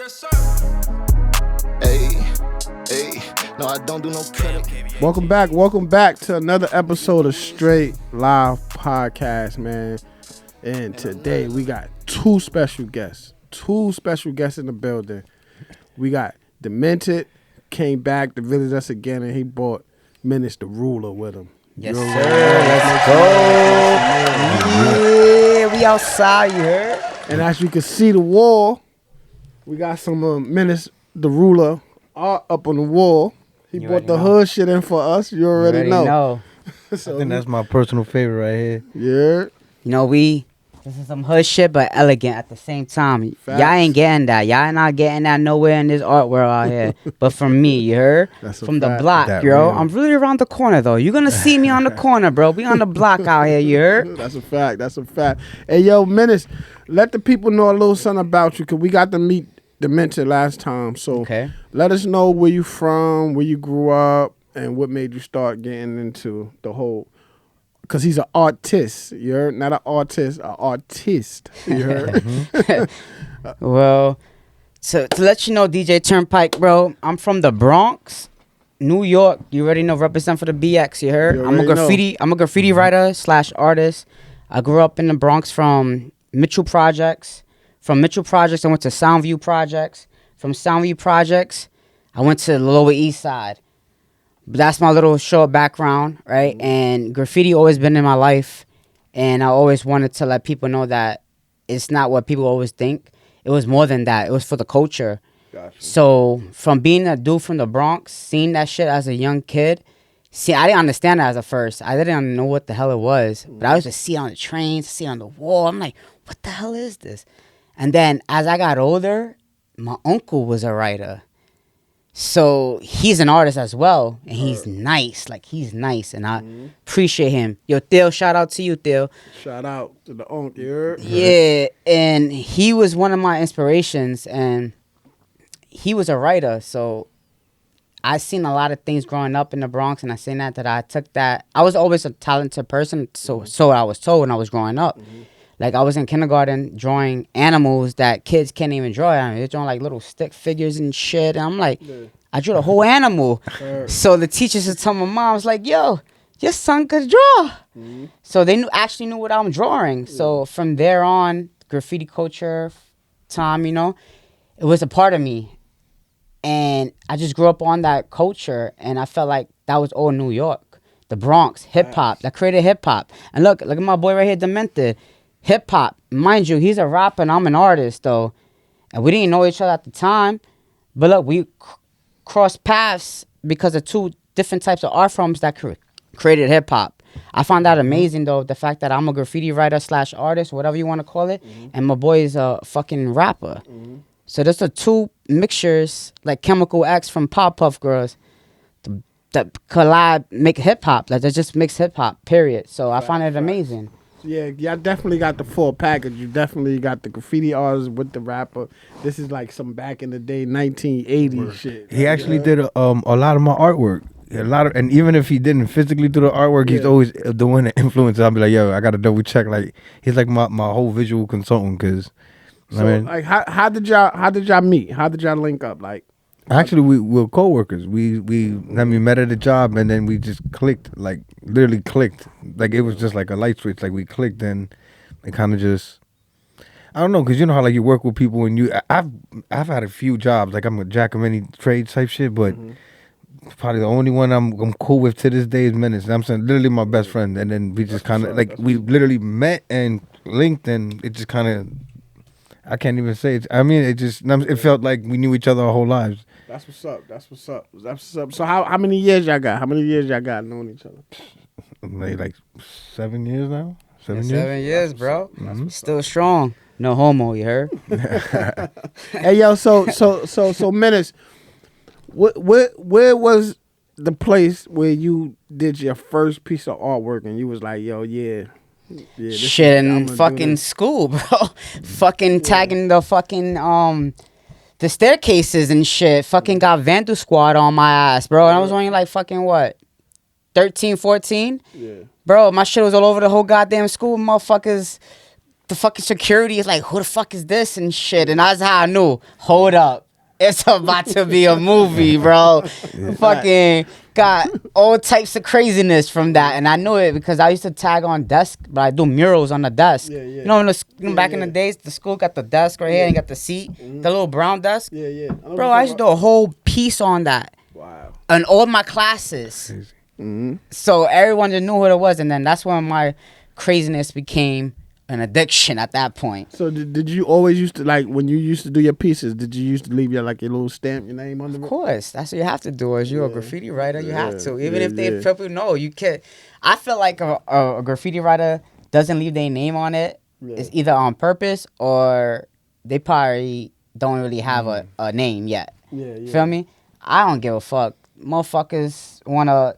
Hey, hey, no, I don't do no credit. Welcome back to another episode of Straight Live Podcast, man. And today we got two special guests in the building. We got Dmentid came back to visit us again, and he brought Menace the Ruler with him. Yes, sir. Let's go. Yeah, we outside, you heard? And as you can see the wall, we got some Menace the Ruler art up on the wall. He brought the hood shit in for us. You already know. So I think that's my personal favorite right here. Yeah. You know, this is some hood shit, but elegant at the same time. Facts. Y'all ain't getting that. Y'all not getting that nowhere in this art world out here. But from me, you heard? From the block, That bro. real. I'm really around the corner, though. You're going to see me on the corner, bro. We on the block out here, you heard? That's a fact. Hey, yo, Menace, let the people know a little something about you, because we got to meet Dmentid last time. So Okay. let us know where you from, where you grew up, and what made you start getting into the whole... Because he's an artist, you heard? Not an artist, an artist, you heard? Well, to let you know, DJ Turnpike, bro, I'm from the Bronx, New York. You already know, represent for the BX, you heard? You I'm a already graffiti writer / artist. I grew up in the Bronx from Mitchell Projects. From Mitchell Projects, I went to Soundview Projects. From Soundview Projects, I went to the Lower East Side. But that's my little short background, right? And graffiti always been in my life. And I always wanted to let people know that it's not what people always think. It was more than that. It was for the culture. Gotcha. So from being a dude from the Bronx, seeing that shit as a young kid, I didn't understand it as a first. I didn't know what the hell it was. But I used to see it on the trains, see it on the wall. I'm like, what the hell is this? And then as I got older, my uncle was a writer. So he's an artist as well, and he's nice. Like, he's nice, and I appreciate him. Yo, Theo, shout out to you, Theo. Shout out to the unk, you heard? Yeah, and he was one of my inspirations, and he was a writer. So I seen a lot of things growing up in the Bronx, and I seen that I took that. I was always a talented person, so I was told when I was growing up. Like, I was in kindergarten drawing animals that kids can't even draw. I mean, they're drawing, like, little stick figures and shit. And I'm like, I drew the whole animal. So the teachers would tell my mom, I was like, yo, your son could draw. So they actually knew what I'm drawing. So from there on, graffiti culture time, you know, it was a part of me. And I just grew up on that culture. And I felt like that was all New York. The Bronx, hip-hop. That created hip-hop. And look at my boy right here, Dmentid. Hip-hop, mind you, he's a rapper and I'm an artist, though. And we didn't know each other at the time. But look, we crossed paths because of two different types of art forms that created hip-hop. I found that amazing, though, the fact that I'm a graffiti writer / artist, whatever you want to call it, and my boy is a fucking rapper. So there's the two mixtures, like Chemical X from Powerpuff Girls, that collab, make hip-hop. Like, that just makes hip-hop, period. So I find it amazing. Yeah, y'all definitely got the full package. You definitely got the graffiti artist with the rapper. This is like some back in the day 1980s shit. He actually did a lot of my artwork. And even if he didn't physically do the artwork, he's always the one that influences. I'll be like, yo, I gotta double check. Like, he's like my whole visual consultant. Cause So, I mean, like, how did y'all meet? How did y'all link up? Like, actually, we were co-workers. We met at a job, and then we just clicked. Like, literally clicked. Like, it was just like a light switch. Like, we clicked, and it kind of just, I don't know, because you know how, like, you work with people, and I've had a few jobs. Like, I'm a jack of many trades type shit, but probably the only one I'm cool with to this day is Menace. I'm saying, literally my best friend. And then we just kind of, like, we literally met and linked, and it just kind of, I can't even say it. I mean, it felt like we knew each other our whole lives. that's what's up. So how many years y'all got? How many years y'all got knowing each other? Like 7 years now. 7 years. 7 years, bro. Still strong. No homo, you heard? Hey, yo, so Menace, where was the place where you did your first piece of artwork and you was like, yo, yeah, this Shit I'm in gonna do fucking this. school, bro. Fucking tagging the fucking the staircases and shit. Fucking got Vandal Squad on my ass, bro. And I was only like fucking what, 13, 14? Yeah. Bro, my shit was all over the whole goddamn school. Motherfuckers the fucking security is like, who the fuck is this and shit. And that's how I knew, hold up. It's about to be a movie, bro. Fucking got all types of craziness from that. And I knew it because I used to tag on desk, but I do murals on the desk. Yeah, yeah. You know, back in the days, the school got the desk right here and got the seat, the little brown desk. Yeah, yeah. Bro, I used to do a whole piece on that. Wow. In all my classes. Mm-hmm. So everyone just knew what it was. And then that's when my craziness became an addiction at that point. So did you always used to, like, when you used to do your pieces, did you used to leave your little stamp, your name under it? Of course, that's what you have to do. As you're a graffiti writer, you have to. Even if they yeah. people know, you can't. I feel like a graffiti writer doesn't leave their name on it. Yeah. It's either on purpose or they probably don't really have a name yet. Yeah, yeah. Feel me? I don't give a fuck. Motherfuckers wanna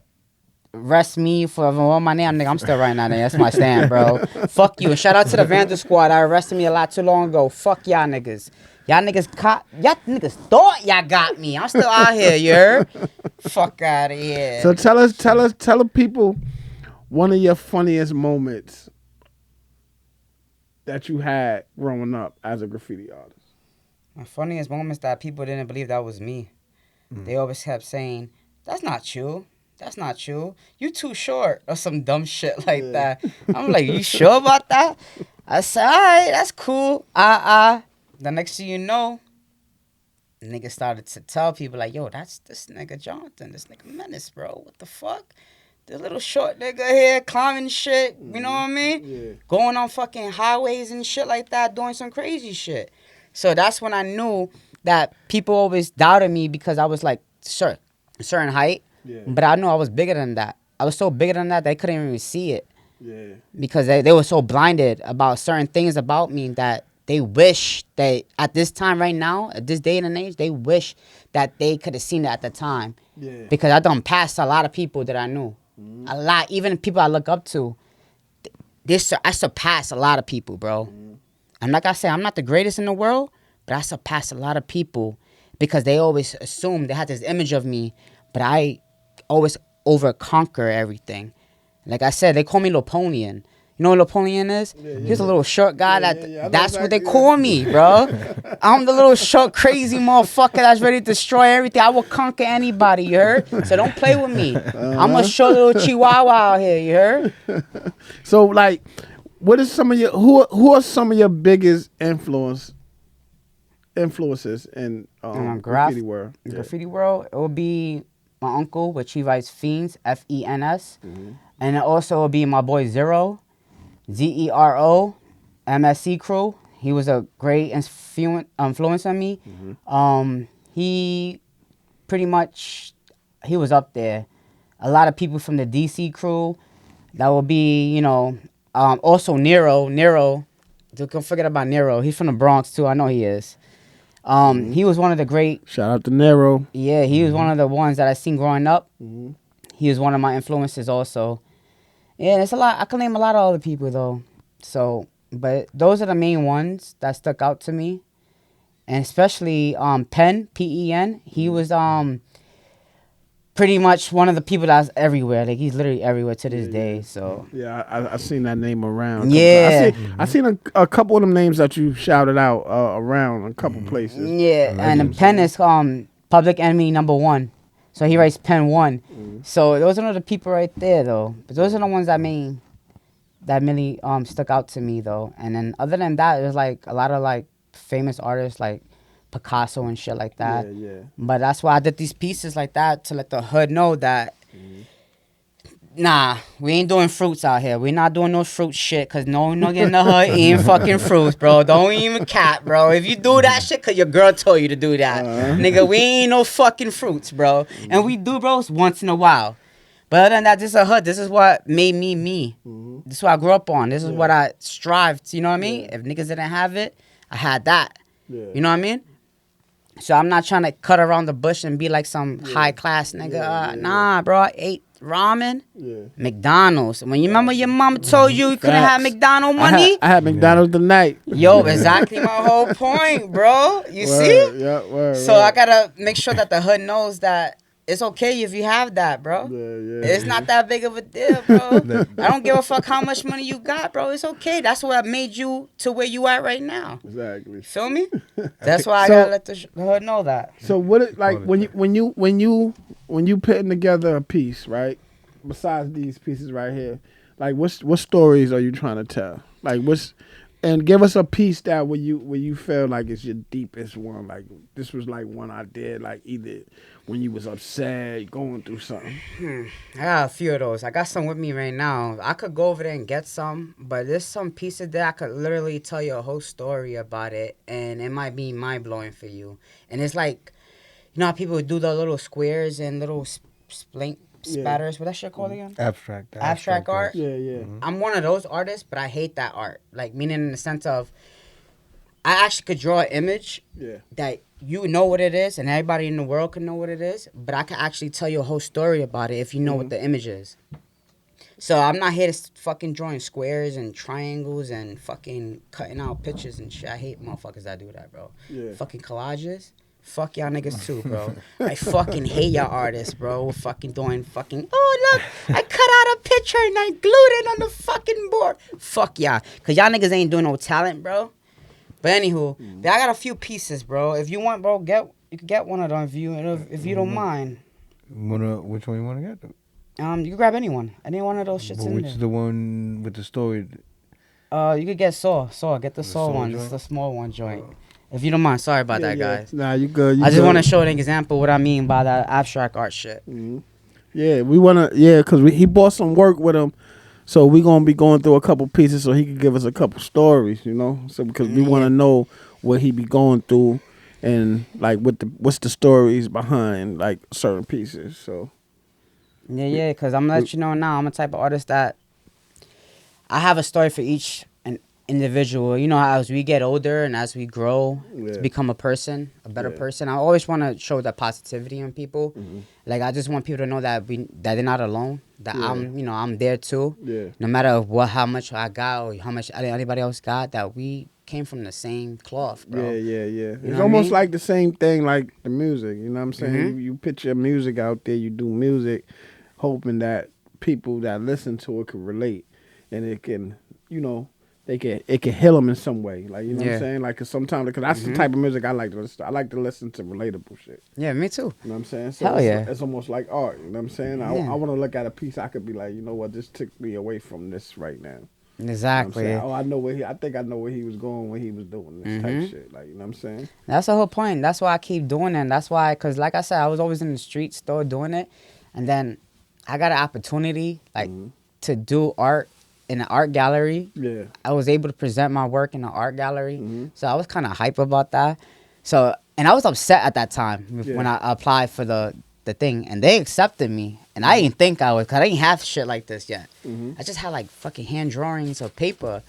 arrest me for my name, nigga. I'm still writing that name. That's my stand, bro. Fuck you. And shout out to the Vandal Squad. That arrested me a lot too long ago. Fuck y'all niggas. Y'all niggas thought y'all got me. I'm still out here, you heard? Fuck out of here. So tell the people one of your funniest moments that you had growing up as a graffiti artist. My funniest moments that people didn't believe that was me. They always kept saying, that's not you. That's not you. You too short or some dumb shit like that. I'm like, you sure about that? I said, all right, that's cool. The next thing you know, nigga started to tell people like, yo, that's this nigga Jonathan, this nigga Menace, bro. What the fuck? The little short nigga here climbing shit, you know what I mean? Yeah. Going on fucking highways and shit like that, doing some crazy shit. So that's when I knew that people always doubted me because I was like, a certain height. Yeah. But I knew I was bigger than that. I was so bigger than that they couldn't even see it. Yeah. Because they were so blinded about certain things about me that they wish that at this time right now, at this day and age, they wish that they could have seen it at the time. Yeah. Because I done passed a lot of people that I knew. A lot. Even people I look up to. I surpassed a lot of people, bro. And like I said, I'm not the greatest in the world, but I surpassed a lot of people because they always assumed they had this image of me, but I always over-conquer everything. Like I said, they call me Loponian. You know what Loponian is? He's a little short guy. That's what they call me, bro. I'm the little short, crazy motherfucker that's ready to destroy everything. I will conquer anybody, you heard? So don't play with me. I'm a short little chihuahua out here, you heard? So, like, what is some of your who are some of your biggest influences in graffiti world? Yeah. Graffiti world, it will be my uncle, which he writes Fiends, Fens, and it also will be my boy Zero, Zero, MSC crew. He was a great influence on me. He pretty much he was up there. A lot of people from the DC crew. That will be, you know, also Nero. Don't forget about Nero. He's from the Bronx too. I know he is. He was one of the great. Shout out to Nero. Yeah, he was one of the ones that I seen growing up. He was one of my influences also. Yeah, it's a lot. I can name a lot of other people though. So, but those are the main ones that stuck out to me, and especially Pen, Pen. He was pretty much one of the people that's everywhere. Like he's literally everywhere to this day. So yeah, I seen that name around. Yeah, I seen a couple of them names that you shouted out around a couple places. Yeah, and Pen is Public Enemy #1. So he writes Pen 1. So those are the people right there though. But those are the ones that really stuck out to me though. And then other than that, there's like a lot of like famous artists like Picasso and shit like that. Yeah. But that's why I did these pieces like that to let the hood know that nah, we ain't doing fruits out here. We not doing no fruit shit, cause no nigga in the hood eating fucking fruits, bro. Don't even cap, bro. If you do that shit, cause your girl told you to do that, nigga, we ain't no fucking fruits, bro. And we do, bro, once in a while. But other than that, this is a hood. This is what made me me. This is what I grew up on. This is what I strived to, you know what I mean? If niggas didn't have it, I had that. You know what I mean? So I'm not trying to cut around the bush and be like some high class nigga. Nah, bro, I ate ramen, McDonald's. When you remember your mama told you couldn't have McDonald's money? I had McDonald's tonight. Yo, exactly my whole point, bro. You see? Yeah, word. So I gotta make sure that the hood knows that it's okay if you have that, bro. Yeah. It's not that big of a deal, bro. I don't give a fuck how much money you got, bro. It's okay. That's what made you to where you at right now. Exactly. Feel me? That's why I So- gotta let the hood know that. So what it like Call it when you putting together a piece, right? Besides these pieces right here, like what stories are you trying to tell? Like and give us a piece that where you feel like it's your deepest one. Like this was like one I did, like either when you was upset, going through something. I got a few of those. I got some with me right now. I could go over there and get some, but there's some pieces that I could literally tell you a whole story about it, and it might be mind blowing for you. And it's like, you know how people do the little squares and little spatters. What that shit called again? Abstract art? Yeah, yeah. I'm one of those artists, but I hate that art. Like, meaning in the sense of, I actually could draw an image Yeah. that you know what it is, and everybody in the world can know what it is, but I can actually tell you a whole story about it if you know what the image is. So I'm not here to fucking drawing squares and triangles and fucking cutting out pictures and shit. I hate motherfuckers that do that, bro. Yeah. Fucking collages. Fuck y'all niggas too, bro. I fucking hate y'all artists, bro. Fucking doing fucking, oh, look, I cut out a picture and I glued it on the fucking board. Fuck y'all. Because y'all niggas ain't doing no talent, bro. But anywho, I got a few pieces, bro. If you want, bro, you can get one of them if you don't mind. Which one you want to get? You can grab anyone. Any one of those shits But in which there. is the one with the story? You could get Saw. Get the Saw Saw one. joint? It's the small one joint. If you don't mind. Sorry about that, guys. Nah, you good. I just want to show an example what I mean by that abstract art shit. Yeah, we wanna. Yeah, cause he bought some work with him, so we gonna be going through a couple pieces so he can give us a couple stories. You know, so because we want to know what he be going through and like what's the stories behind like certain pieces. So Yeah, because I'm gonna let you know now. I'm a type of artist that I have a story for each an individual. You know, as we get older and as we grow to become a person, a better person, I always want to show that positivity in people. Like, I just want people to know that that they're not alone. That I'm there too. Yeah. No matter how much I got or how much anybody else got, that we came from the same cloth, bro. Yeah. know It's what I almost mean? like the same thing, like the music. You know what I'm saying? You put your music out there, you do music, hoping that people that listen to it can relate, and it can, it can heal them in some way. Like, you know what I'm saying? Like, 'cause sometimes, because that's the type of music I like to listen to. I like to listen to relatable shit. Yeah, me too. You know what I'm saying? So Hell yeah. it's almost like art. You know what I'm saying? I want to look at a piece. I could be like, you know what? This took me away from this right now. You know what I'm Exactly. saying? Oh, I think I know where he was going when he was doing this type shit. Like, you know what I'm saying? That's the whole point. That's why I keep doing it. And that's why, because like I said, I was always in the street store doing it. And then I got an opportunity, like, to do art in an art gallery. Yeah. I was able to present my work in an art gallery. So I was kind of hype about that. So, and I was upset at that time when I applied for the thing. And they accepted me. And I didn't think I was, because I didn't have shit like this yet. I just had, like, fucking hand drawings of paper.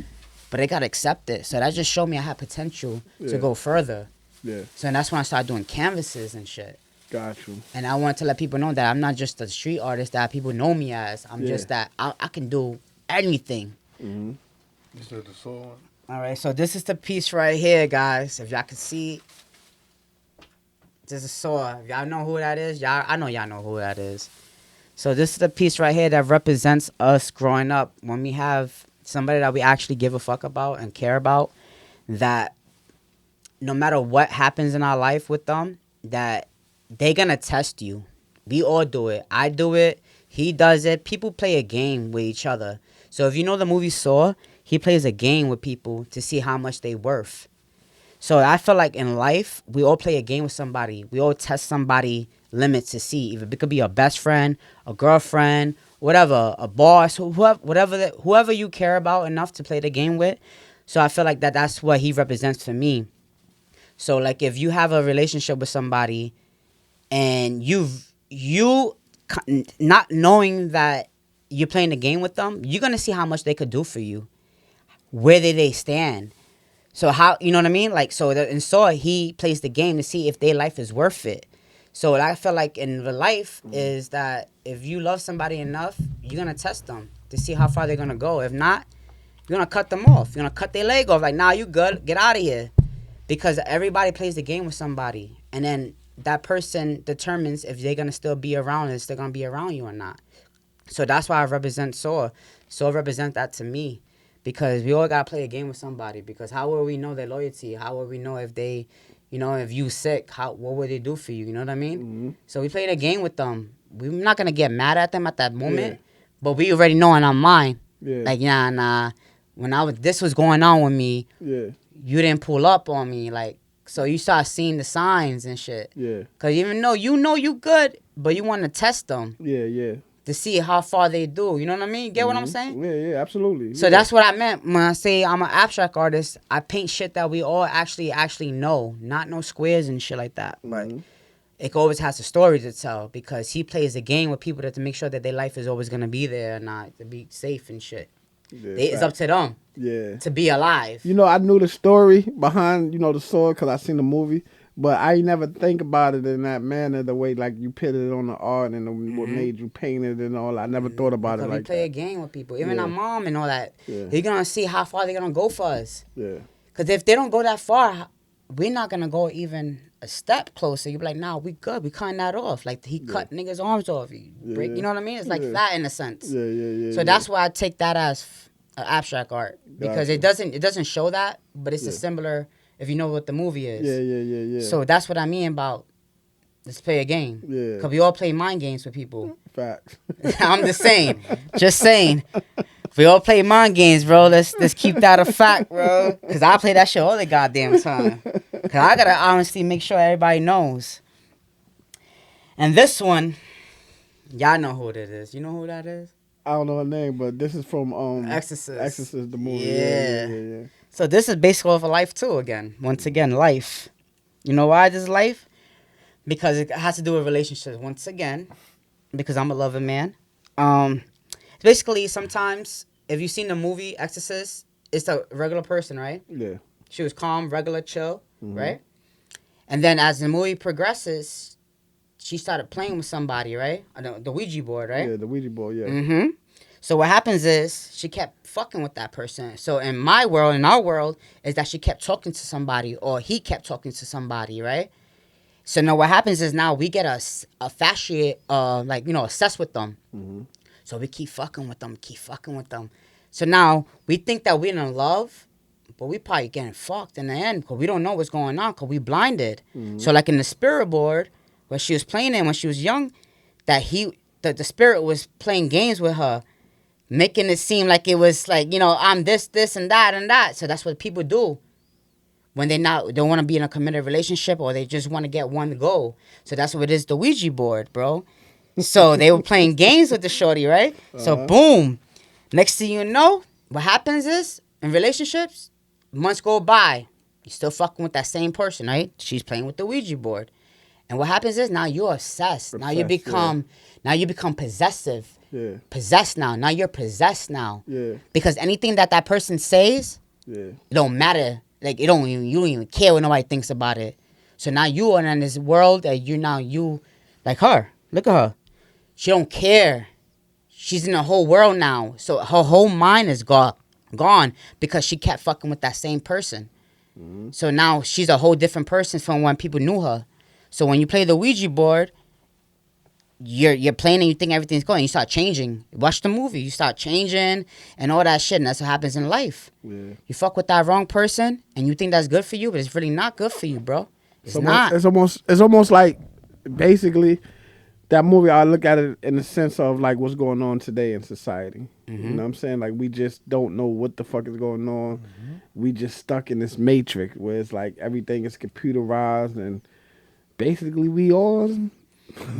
But it got accepted. So that just showed me I had potential to go further. Yeah. So that's when I started doing canvases and shit. Got you. And I wanted to let people know that I'm not just a street artist that people know me as. I'm just that I can do anything. You said the soul one? All right, so this is the piece right here, guys. If y'all can see, this is Saw. If y'all know who that is, I know y'all know who that is. So this is the piece right here that represents us growing up when we have somebody that we actually give a fuck about and care about, that no matter what happens in our life with them, that they gonna test you. We all do it. I do it. He does it. People play a game with each other. So if you know the movie Saw, he plays a game with people to see how much they worth. So I feel like in life, we all play a game with somebody. We all test somebody limits to see. If it could be a best friend, a girlfriend, whatever, a boss, whoever you care about enough to play the game with. So I feel like that's what he represents for me. So like if you have a relationship with somebody and you not knowing that you're playing the game with them, you're going to see how much they could do for you. Where do they stand? So how, you know what I mean? Like, so in Saw, he plays the game to see if their life is worth it. So what I feel like in the life is that if you love somebody enough, you're going to test them to see how far they're going to go. If not, you're going to cut them off. You're going to cut their leg off. Like, nah, you good. Get out of here. Because everybody plays the game with somebody. And then that person determines if they're gonna still be around, if they're gonna be around you or not. So that's why I represent Saw. Saw represent that to me, because we all gotta play a game with somebody. Because how will we know their loyalty? How will we know if they, if you sick, what would they do for you? You know what I mean? Mm-hmm. So we played a game with them. We're not gonna get mad at them at that moment, but we already know in our mind, like nah. When this was going on with me, Yeah. you didn't pull up on me, like. So you start seeing the signs and shit. Yeah. Cause even though you good, but you want to test them. Yeah. To see how far they do. You know what I mean? Get what I'm saying? Yeah, absolutely. So that's what I meant when I say I'm an abstract artist. I paint shit that we all actually know, not no squares and shit like that. But it always has a story to tell, because he plays a game with people to make sure that their life is always gonna be there and not to be safe and shit. Yeah, It's up to them. Yeah. To be alive. I knew the story behind, the sword, because I seen the movie. But I never think about it in that manner, the way like you put it on the art and what made you paint it and all. I never thought about it like that. We play a game with people, even our mom and all that. Yeah. They're gonna see how far they're gonna go for us. Yeah. Because if they don't go that far, we're not gonna go even a step closer. You be like, nah, we good. We cutting that off. Like he cut niggas' arms off. You break. You know what I mean? It's like that in a sense. Yeah. So that's why I take that as abstract art, because it doesn't show that, but it's a similar. If you know what the movie is. Yeah. So that's what I mean about let's play a game. Yeah. Because we all play mind games with people. Facts. I'm just saying. Just saying. We all play mind games, bro. Let's keep that a fact, bro. Because I play that shit all the goddamn time. Because I got to honestly make sure everybody knows. And this one, y'all know who it is. You know who that is? I don't know her name, but this is from Exorcist. Exorcist, the movie. Yeah. So this is basically of a life too. Once again, life. You know why this is life? Because it has to do with relationships. Once again, because I'm a loving man. Basically, sometimes if you've seen the movie Exorcist, it's a regular person, right? Yeah. She was calm, regular, chill, right? And then as the movie progresses, she started playing with somebody, right? The Ouija board, right? Yeah, the Ouija board. Yeah. Mm-hmm. So what happens is she kept fucking with that person. So in our world, is that she kept talking to somebody, or he kept talking to somebody, right? So now what happens is now we get obsessed with them. Mm-hmm. So we keep fucking with them. So now we think that we're in love, but we probably getting fucked in the end because we don't know what's going on because we blinded. Mm-hmm. So like in the spirit board, where she was playing in when she was young, that the spirit was playing games with her, making it seem like it was like, I'm this, and that. So that's what people do when they don't want to be in a committed relationship, or they just want to get one goal. So that's what it is, the Ouija board, bro. So they were playing games with the shorty, right? So boom. Next thing you know, what happens is, in relationships, months go by. You're still fucking with that same person, right? She's playing with the Ouija board. And what happens is now you're obsessed. Now you become possessive. Yeah. Possessed now. Now you're possessed now. Yeah. Because anything that person says, it don't matter. Like you don't even care what nobody thinks about it. So now you are in this world that you like her. Look at her. She don't care. She's in a whole world now. So her whole mind is gone because she kept fucking with that same person. Mm-hmm. So now she's a whole different person from when people knew her. So when you play the Ouija board, you're playing and you think everything's going. You start changing. Watch the movie. You start changing and all that shit. And that's what happens in life. Yeah. You fuck with that wrong person and you think that's good for you, but it's really not good for you, bro. It's not. It's almost like basically that movie. I look at it in the sense of like what's going on today in society. Mm-hmm. You know what I'm saying? Like we just don't know what the fuck is going on. Mm-hmm. We just stuck in this matrix where it's like everything is computerized and basically we all.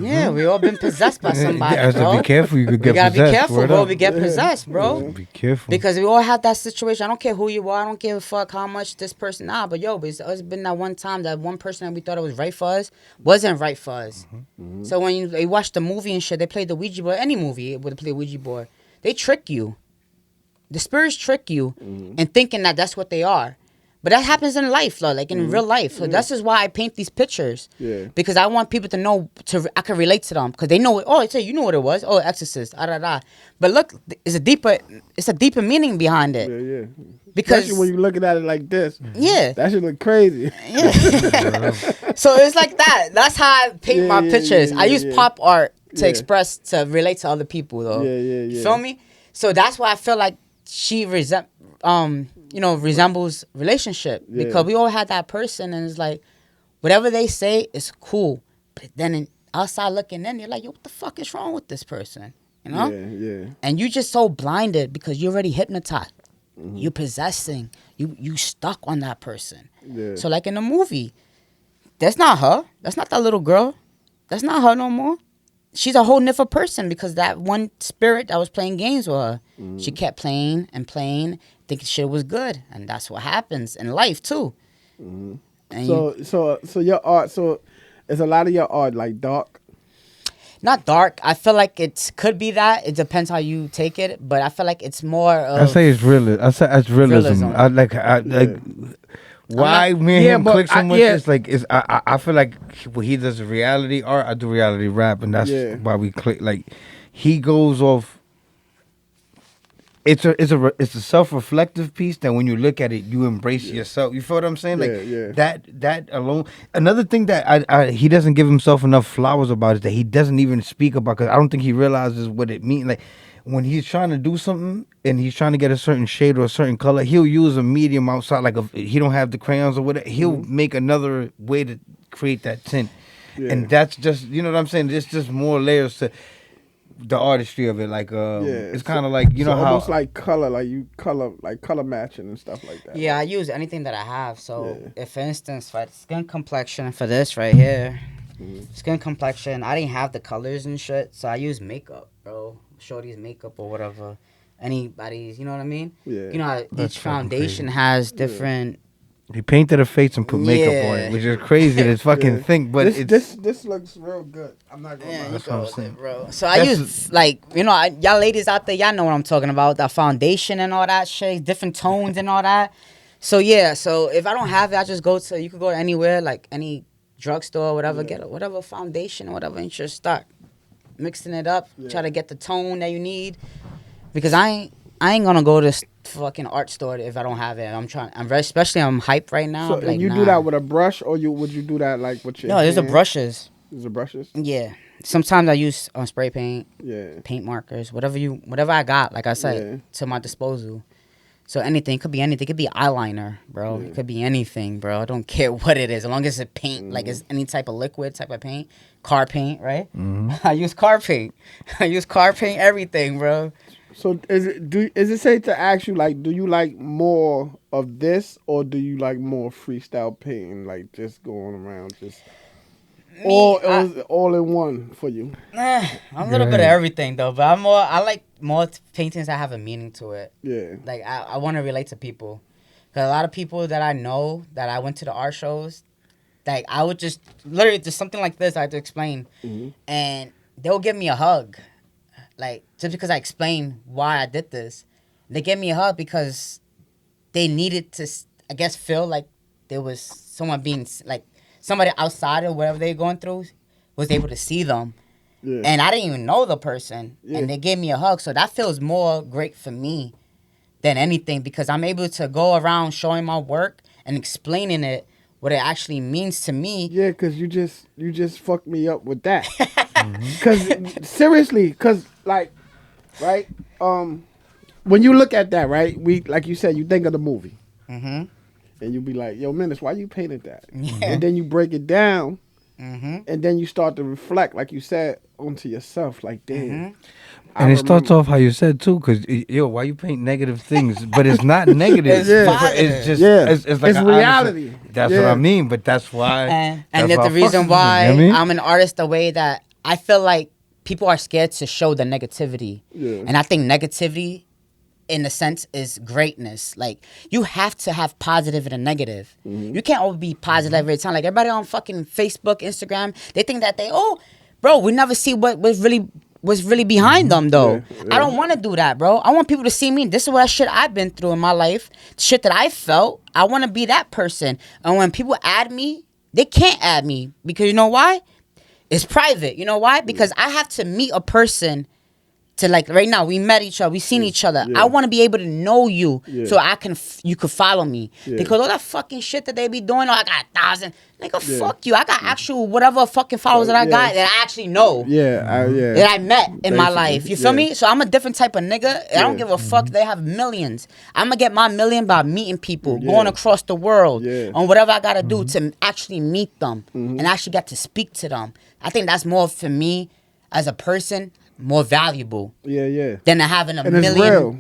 Yeah, we all been possessed by somebody, bro. To be careful, you could get possessed. We gotta be careful, bro. We get possessed, bro. Be careful. Because we all have that situation. I don't care who you are. I don't give a fuck how much this person. But it's been that one time that one person that we thought it was right for us wasn't right for us. Mm-hmm. Mm-hmm. So when you watch the movie and shit, they play the Ouija board. Any movie would play Ouija board. They trick you. The spirits trick you in thinking that that's what they are. But that happens in life, though, like in real life. So that's just why I paint these pictures. Yeah. Because I want people to know, I can relate to them. Because they know, you know what it was. Oh, Exorcist, But look, it's a deeper meaning behind it. Yeah. Because Especially when you're looking at it like this. Yeah. That should look crazy. Yeah. So it's like that. That's how I paint my pictures. I use pop art to express, to relate to other people, though. Yeah. You feel me? So that's why I feel like she resembles relationship, because we all had that person, and it's like whatever they say is cool, but then outside looking in, you're like, yo, what the fuck is wrong with this person? You know? Yeah. And you just so blinded because you're already hypnotized. You're possessing. You stuck on that person. Yeah. So like in the movie, that's not her. That's not that little girl. That's not her no more. She's a whole different person because that one spirit that was playing games with her, she kept playing and playing, thinking shit was good, and that's what happens in life too. And So your art. So is a lot of your art like dark? not dark. I feel like it could be that. It depends how you take it, but I feel like it's more of. I say it's real. I say it's realism. Realism. I like. Why me and him but click so much? yeah. It's like I feel like when he does reality art, I do reality rap, and that's Yeah. why we click. Like he goes off. It's a self-reflective piece that when you look at it, you embrace yourself. You feel what I'm saying? Like Yeah. that alone. Another thing that he doesn't give himself enough flowers about is that he doesn't even speak about, because I don't think he realizes what it means. Like when he's trying to do something and he's trying to get a certain shade or a certain color, he'll use a medium outside. Like if he don't have the crayons or whatever, he'll make another way to create that tint. Yeah. And that's just, you know what I'm saying? It's just more layers to the artistry of it. Like it's kind of like, you know, how almost like color, like color matching and stuff like that. Yeah, I use anything that I have. So, if for instance, for skin complexion, for this right here, skin complexion, I didn't have the colors and shit, so I use makeup, bro. Shorty's makeup or whatever. Anybody's, you know what I mean? Yeah. You know how That's each fucking foundation crazy. has different. he painted a face and put makeup on it, which is crazy to fucking think, but this looks real good. I'm not gonna Yeah, lie. you That's go what I'm with saying. it, bro. So I use like, you know, y'all ladies out there, y'all know what I'm talking about. That foundation and all that shit, different tones and all that. So yeah, so if I don't have it, I just go to. You could go anywhere, like any drugstore or whatever, get whatever foundation or whatever, and just start mixing it up. Try to get the tone that you need, because I ain't gonna go to this fucking art store if I don't have it. Especially I'm hype right now. So I'm like, and you nah. do that with a brush, or would you do that like with your? No, there's the hand? brushes. There's the brushes. Yeah. Sometimes I use spray paint, Yeah. markers, whatever I got, like I said, to my disposal. So anything, it could be anything. It could be eyeliner, bro. It could be anything, bro. I don't care what it is, as long as it's paint, like it's any type of liquid type of paint. Car paint, right? I use car paint. I use car paint everything, bro. So is it safe to ask you, like, do you like more of this, or do you like more freestyle painting, like just going around just all in one for you? I'm a little bit of everything though, but I like more paintings that have a meaning to it. Yeah. Like I want to relate to people, cause a lot of people that I know that I went to the art shows, like I would just literally just something like this I had to explain, and they'll give me a hug, like just because I explained why I did this, they gave me a hug because they needed to, I guess, feel like there was someone being like somebody outside of whatever they're going through was able to see them. Yeah. And I didn't even know the person, and they gave me a hug. So that feels more great for me than anything, because I'm able to go around showing my work and explaining it, what it actually means to me. Yeah, because you just fucked me up with that. Because seriously, because like, right, when you look at that, right, we like you said, you think of the movie, and you be like, yo, Menace, why you painted that? And then you break it down, and then you start to reflect, like you said, onto yourself, like, damn. And it starts off how you said too, because why you paint negative things? But it's not negative. It's just it's like it's reality. That's what I mean. But that's why. And that's that's why the I fuck reason with why you, know what I mean? I'm an artist, the way that I feel like people are scared to show the negativity. Yeah. And I think negativity, in a sense, is greatness. Like, you have to have positive and a negative. You can't always be positive every time. Like, everybody on fucking Facebook, Instagram, they think that bro, we never see what's really what's really behind them though. Yeah, I don't want to do that, bro. I want people to see me. This is what shit I've been through in my life. Shit that I felt. I want to be that person. And when people add me, they can't add me because you know why? It's private. You know why? Because I have to meet a person to like right now we met each other, we seen each other. Yeah. I want to be able to know you Yeah. so I can you could follow me. Yeah. Because all that fucking shit that they be doing, oh, I got 1,000. Nigga, Yeah. fuck you. I got actual whatever fucking followers that I got that I actually know. Yeah, yeah. That I met in my Basically, life. You feel yeah. me? So I'm a different type of nigga. I don't give a fuck. They have millions. I'm gonna get my million by meeting people, Yeah. going across the world Yeah. on whatever I gotta do to actually meet them and actually get to speak to them. I think that's more for me as a person, more valuable Yeah. than having a And million. it's real.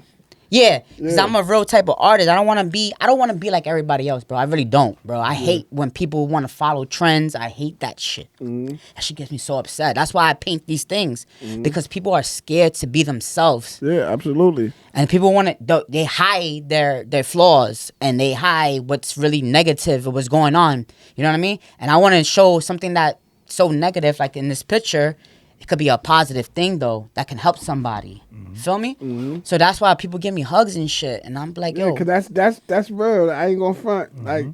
Yeah, because Yeah. I'm a real type of artist. I don't want to be like everybody else, bro. I really don't, bro. I hate when people want to follow trends. I hate that shit. That shit gets me so upset. That's why I paint these things because people are scared to be themselves, Yeah, absolutely. and people want to. They hide their flaws and they hide what's really negative or what's going on. You know what I mean? And I want to show something that so negative, like in this picture. It could be a positive thing though that can help somebody. Feel me? So that's why people give me hugs and shit, and I'm like, Yeah, yo, cause that's real. I ain't gonna front. Like,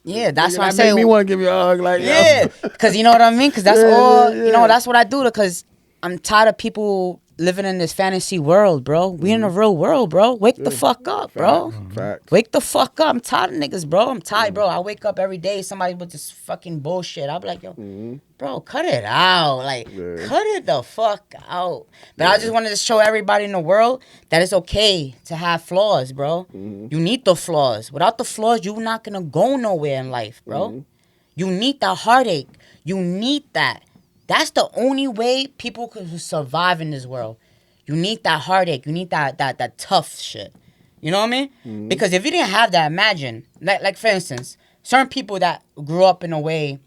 yeah, that's nigga, why I that say, make me want to give you a hug. Like, yeah, because you know what I mean. Because that's Yeah, all. yeah, You know, yeah. that's what I do. Because I'm tired of people living in this fantasy world, bro. We in a real world, bro. Wake the fuck up, bro. Facts. Wake the fuck up. I'm tired of niggas, bro. I'm tired, bro. I wake up every day, somebody with this fucking bullshit. I'll be like, yo, bro, cut it out. Like, cut it the fuck out. But I just wanted to show everybody in the world that it's okay to have flaws, bro. You need the flaws. Without the flaws, you're not going to go nowhere in life, bro. You need that heartache. You need that. That's the only way people could survive in this world. You need that heartache. You need that tough shit. You know what I mean? Because if you didn't have that, imagine, like for instance, certain people that grew up in a way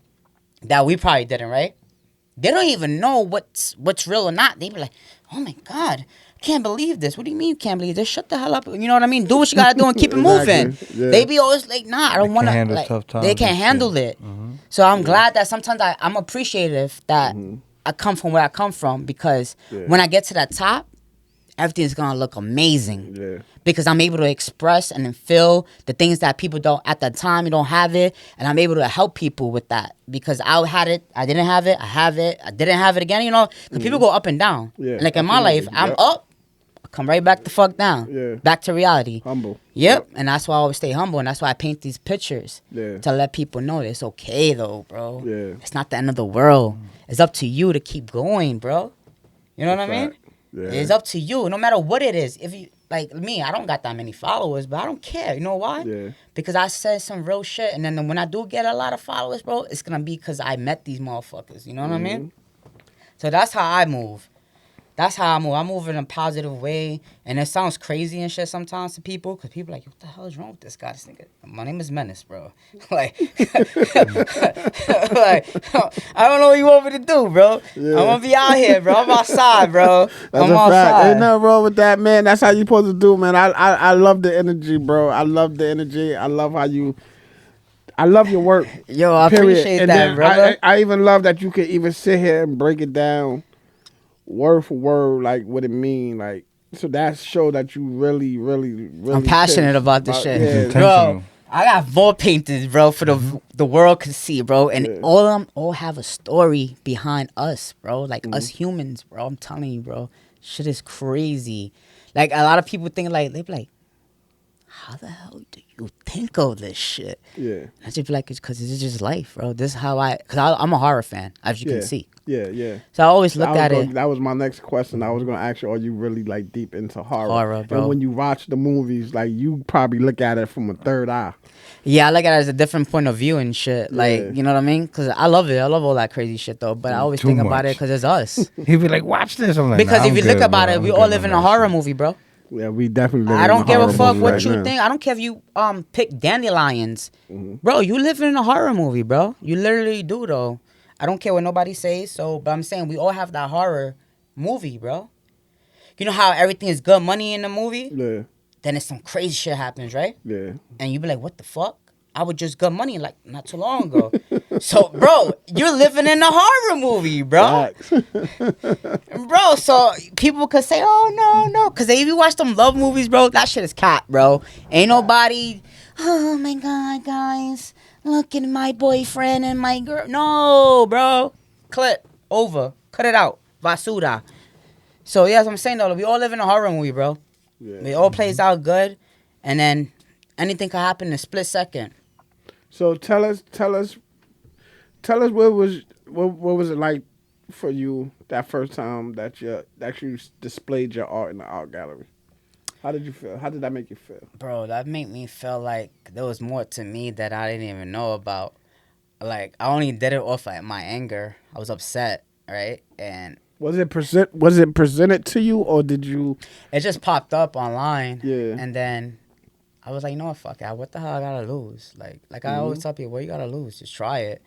that we probably didn't, right? They don't even know what's real or not. They be like, oh my God, I can't believe this. What do you mean you can't believe this? Shut the hell up. You know what I mean? Do what you gotta do and keep it moving. Exactly, yeah. They be always like, nah, I don't want to. handle Like, tough times they can't and shit. handle it. So I'm glad that sometimes I'm appreciative that I come from where I come from because when I get to that top, everything's gonna look amazing. Yeah. Because I'm able to express and then feel the things that people don't at the time. You don't have it, and I'm able to help people with that because I had it, I didn't have it, I have it, I didn't have it again. You know, because people go up and down. Yeah, And like in my life, absolutely. I'm Yep. up, I come right back the fuck down. Yeah. Back to reality. Humble. Yep. And that's why I always stay humble, and that's why I paint these pictures Yeah. to let people know that it's okay though, bro. Yeah. It's not the end of the world. It's up to you to keep going, bro. You know what I mean? Fact. Yeah. It's up to you, no matter what it is. If you like me, I don't got that many followers, but I don't care. You know why? Yeah. Because I said some real shit, and then when I do get a lot of followers, bro, it's gonna be because I met these motherfuckers. You know what I mean? So that's how I move. That's how I move. I move in a positive way, and it sounds crazy and shit sometimes to people, because people are like, what the hell is wrong with this guy? This nigga, my name is Menace, bro. like, like, I don't know what you want me to do, bro. Yeah. I'm gonna be out here, bro. I'm outside, bro. That's I'm a fact. outside. Ain't nothing wrong with that, man. That's how you supposed to do, man. I love the energy, bro. I love the energy. I love how you. I love your work. Yo, I period. appreciate And that, then brother. I even love that you can even sit here and break it down word for word, like what it mean, like. So that show that you really I'm passionate care about this shit. Yeah, Intentional. Bro, I got more paintings, bro, for the world can see, bro. And Yeah. all of them all have a story behind us, bro. Like us humans, bro. I'm telling you, bro. Shit is crazy. Like a lot of people think like, they be like, how the hell do you think of this shit? yeah, I just be like, it's because it's just life, bro. This is how because I'm a horror fan, as you yeah, can see. yeah. So I always look at it. That was my next question. I was gonna ask you, are you really like deep into horror? Horror, bro. And when you watch the movies, like you probably look at it from a third eye. Yeah, I look at it as a different point of view and shit. Like, Yeah. you know what I mean? Because I love it. I love all that crazy shit, though. But I always Too think about much. it because it's us. He'd be like, watch this. I'm like, Because nah, if I'm you look good, about bro. it, we I'm all good live in on a that horror shit. movie, bro. Yeah, we definitely. Live I in don't a give a horror fuck movie what right you now. think. I don't care if you pick dandelions. Bro, you live in a horror movie, bro. You literally do, though. I don't care what nobody says, but I'm saying we all have that horror movie, bro. You know how everything is good money in the movie? Yeah, Then it's some crazy shit happens, right? yeah, And you be like, what the fuck? I was just got money like not too long ago. So, bro, you're living in a horror movie, bro. Facts. Bro, so people could say, oh, no. Because if you watch them love movies, bro, that shit is cat, bro. Ain't nobody, oh, my God, guys. Look at my boyfriend and my girl. No, bro. Clip. Over. Cut it out. Basura. So, yeah, as I'm saying, though, we all live in a horror movie, bro. Yeah. It all plays out good. And then anything can happen in a split second. So tell us what was it like for you that first time that you displayed your art in the art gallery? How did you feel? How did that make you feel? Bro, that made me feel like there was more to me that I didn't even know about. Like, I only did it off of my anger. I was upset, right? And Was it presented to you, or did you? it just popped up online. Yeah. And then I was like, you know what, fuck it. What the hell I gotta lose? Like I always tell people, what you gotta lose? Just try it.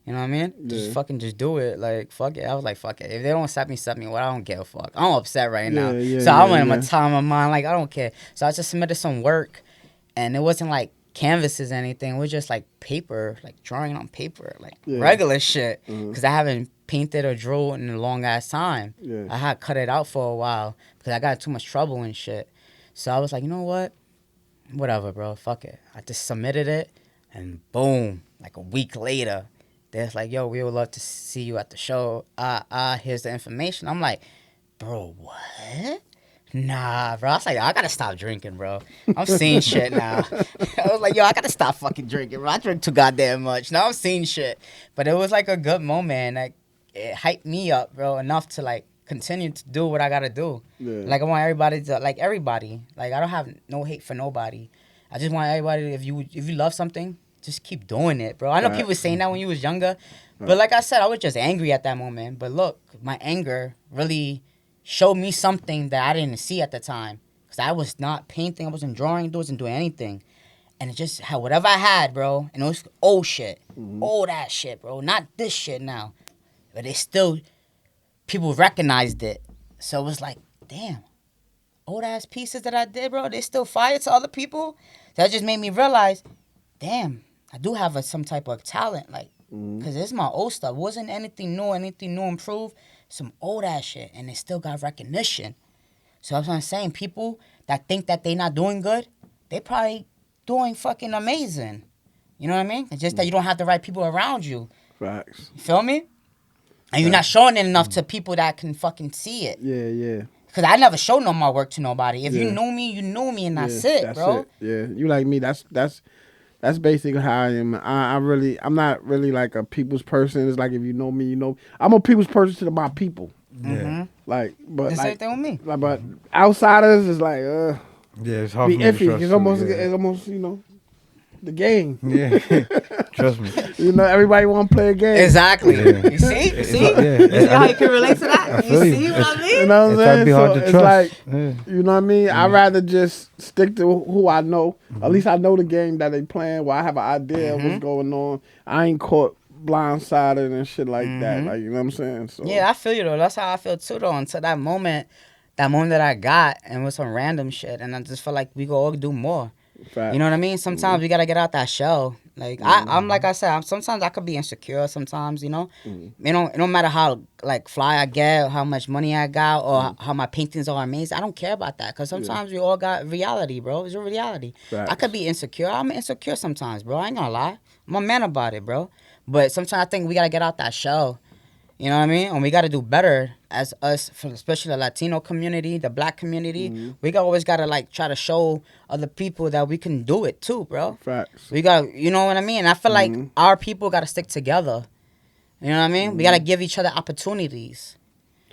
You know what I mean? Yeah. Just do it. Like, fuck it. I was like, fuck it. If they don't accept me, well, I don't give a fuck. I'm upset right now. Yeah, So I'm in my yeah. time of mind. Like, I don't care. So I just submitted some work, and it wasn't like canvases or anything. It was just like paper, like drawing on paper, like Yeah. regular shit. Because I haven't painted or drew in a long ass time. Yeah. I had cut it out for a while because I got too much trouble and shit. So I was like, you know what? Whatever, bro. Fuck it. I just submitted it, and boom, like a week later, they're like, yo, we would love to see you at the show. Here's the information. I'm like, bro, what? Nah, bro. I was like, I gotta stop drinking, bro. I'm seeing shit now. I was like, yo, I gotta stop fucking drinking, bro. I drink too goddamn much. Now I'm seeing shit. But it was like a good moment. Like, it hyped me up, bro, enough to like continue to do what I gotta do. Yeah. Like, I want everybody to like everybody. Like, I don't have no hate for nobody. I just want everybody to, if you love something, just keep doing it, bro. I know Right. people saying that when you was younger, but like I said, I was just angry at that moment. But look, my anger really showed me something that I didn't see at the time. Because I was not painting, I wasn't drawing, I wasn't doing anything. And it just had whatever I had, bro. And it was old shit. Old ass shit, bro. Not this shit now. But it still, people recognized it. So it was like, damn. Old ass pieces that I did, bro, they still fire to other people. That just made me realize, damn, I do have some type of talent. Like, because this is my old stuff. Wasn't anything new improved. Some old ass shit. And it still got recognition. So that's what I'm saying. People that think that they not doing good, they probably doing fucking amazing. You know what I mean? It's just that you don't have the right people around you. Facts. You feel me? And you're not showing it enough to people that can fucking see it. Yeah. Because I never showed no my work to nobody. If Yeah. you knew me, and that's Yeah, it, bro. Yeah, you like me. That's basically how I am. I'm not really like a people's person. It's like if you know me, you know. I'm a people's person to my people. Yeah. Like, but The same like, thing with me. like, but outsiders is like, Yeah, it's hard be for me to iffy. trust It's you, almost, yeah. it's almost, you know, the game. Yeah, trust me. You know, everybody want to play a game. Exactly. Yeah. You see? You see? Yeah. You see how you can relate to that? I You feel you. see what I mean? You know what I'm It's saying? be hard So to it's trust. like, Yeah. you know what I mean? I'd rather just stick to who I know. At least I know the game that they playing. Where I have an idea of what's going on. I ain't caught blindsided and shit like that. Like, you know what I'm saying? So Yeah, I feel you though. That's how I feel too though. Until that moment that I got and with some random shit, and I just feel like we go all do more. fact. You know what I mean? Sometimes we gotta get out that shell. Like I'm like I said, sometimes I could be insecure. Sometimes you know, it don't matter how like fly I get, how much money I got, or how my paintings are amazing. I don't care about that because sometimes we all got reality, bro. It's a reality. Facts. I could be insecure. I'm insecure sometimes, bro. I ain't gonna lie. I'm a man about it, bro. But sometimes I think we gotta get out that shell. You know what I mean? And we got to do better as us, especially the Latino community, the black community. We always got to, like, try to show other people that we can do it, too, bro. Facts. We got, you know what I mean? I feel like our people got to stick together. You know what I mean? We got to give each other opportunities.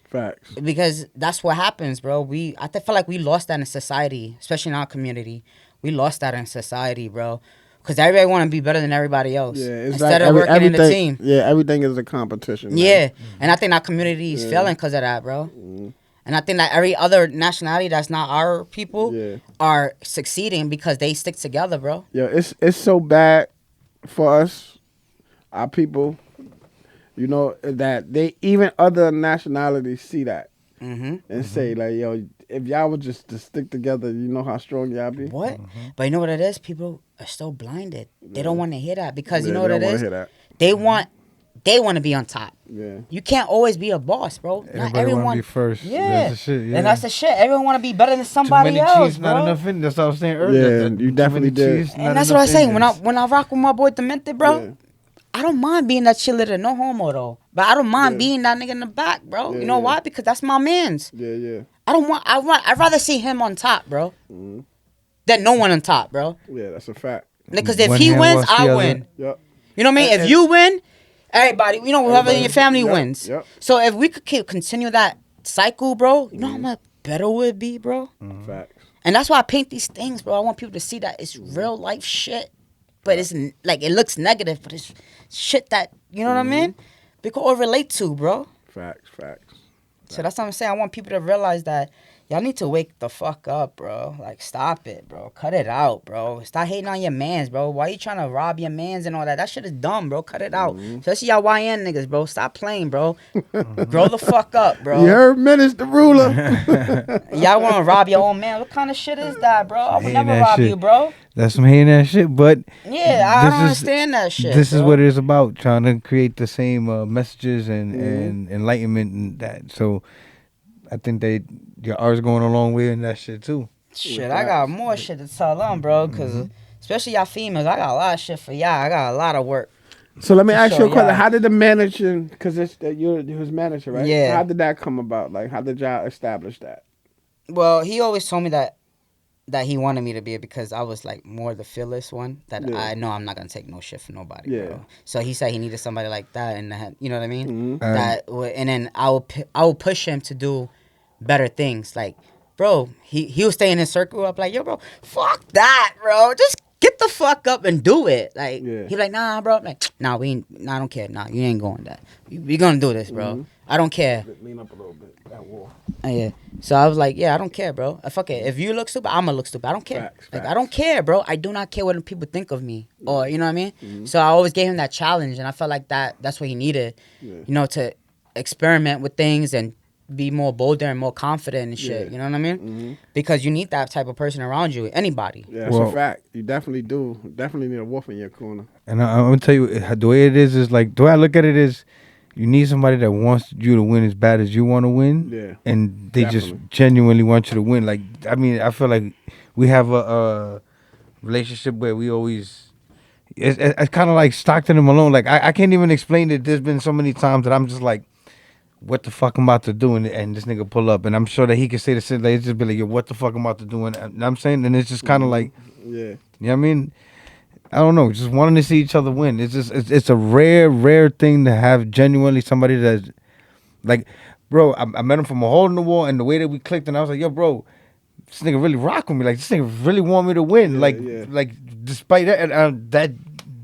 Facts. Because that's what happens, bro. I feel like we lost that in society, especially in our community. We lost that in society, bro. Because everybody want to be better than everybody else. Yeah, it's instead like of working in a team. Yeah, everything is a competition. man. Yeah, and I think our community is failing because of that, bro. And I think that every other nationality that's not our people Yeah. are succeeding because they stick together, bro. Yeah, it's so bad for us, our people. You know that they even other nationalities see that and say like, yo, if y'all would just to stick together, you know how strong y'all be. What? But you know what it is? People are still blinded. They don't want to hear that because you know they what it don't wanna is? hear that. They want to be on top. Yeah. You can't always be a boss, bro. Not Everybody everyone want to be first. Yeah. That's the shit. Yeah. And that's the shit. Everyone want to be better than Too somebody many else, cheese, bro. not enough in. That's what I was saying earlier. Yeah, That you too definitely many did. cheese, not And that's what I enough was saying. Indians. When I rock with my boy Dmentid, bro, Yeah. I don't mind being that cheerleader, no homo though. But I don't mind being that nigga in the back, bro. Yeah, you know yeah. why? Because that's my man's. Yeah. I'd rather see him on top, bro, than no one on top, bro. Yeah, that's a fact. Because if One he hand wins, wash the I other. win. Yep. You know what I mean? If you win, everybody, you know, whoever in your family Yep, wins. yep. So if we could continue that cycle, bro, you know how much better would be, bro? Facts. And that's why I paint these things, bro. I want people to see that it's real life shit. But it's like, it looks negative, but it's shit that, you know what I mean? We can all relate to, bro. Facts. So that's what I'm saying. I want people to realize that y'all need to wake the fuck up, bro. Like, stop it, bro. Cut it out, bro. Stop hating on your mans, bro. Why you trying to rob your mans and all that? That shit is dumb, bro. Cut it out. Especially y'all YN niggas, bro. Stop playing, bro. Grow the fuck up, bro. You heard Menace the ruler. Y'all want to rob your own man? What kind of shit is that, bro? I would Hating never that rob shit. you, bro. That's some hating that shit, but Yeah, I this don't is- understand that shit. this is bro. what it is about, trying to create the same messages and enlightenment and that. So I think your art's going a long way in that shit too. Shit, I got more shit to tell them, bro. Because especially y'all females, I got a lot of shit for y'all. I got a lot of work. So let me ask you a Sure, question. yeah. How did the manager, because you're his manager, right? Yeah. How did that come about? Like, how did y'all establish that? Well, he always told me that he wanted me to be it because I was like more the fearless one. That Yeah. I know I'm not gonna take no shit from nobody. Yeah. Bro. So he said he needed somebody like that, and that, you know what I mean. Mhm. And then I will push him to do better things. Like, bro, he will stay in his circle up like, yo, bro, fuck that, bro. Just get the fuck up and do it. Like, Yeah. he like, nah, bro. I'm like, nah, I don't care. Nah, you ain't going that. We gonna do this, bro. Mhm. I don't care. Lean up a little bit. That wall. Yeah. So I was like, yeah, I don't care, bro. Fuck it. If you look stupid, I'ma look stupid. I don't care. Facts, Like, facts. I don't care, bro. I do not care what people think of me, or you know what I mean. So I always gave him that challenge, and I felt like that's what he needed, Yeah. you know, to experiment with things and be more bolder and more confident and shit. Yeah. You know what I mean? Mhm. Because you need that type of person around you. Anybody. Yeah, that's Well- a fact. You definitely do. Definitely need a wolf in your corner. And I'm gonna tell you the way it is like the way I look at it is, you need somebody that wants you to win as bad as you want to win. Yeah. And they just Definitely. genuinely want you to win. Like, I mean, I feel like we have a relationship where we always, it's kind of like Stockton and Malone. Like, I can't even explain it. There's been so many times that I'm just like, what the fuck I'm about to do, and this nigga pull up, and I'm sure that he can say the same. Like, it's just be like, yo, what the fuck I'm about to do, and I'm saying, and it's just kind of like, Yeah. you know what I mean? I don't know, just wanting to see each other win. It's just it's a rare thing to have genuinely somebody that's like, bro, I met him from a hole in the wall, and the way that we clicked, and I was like, yo, bro, this nigga really rock with me. Like, this nigga really want me to win. Yeah, like, yeah. like despite that, and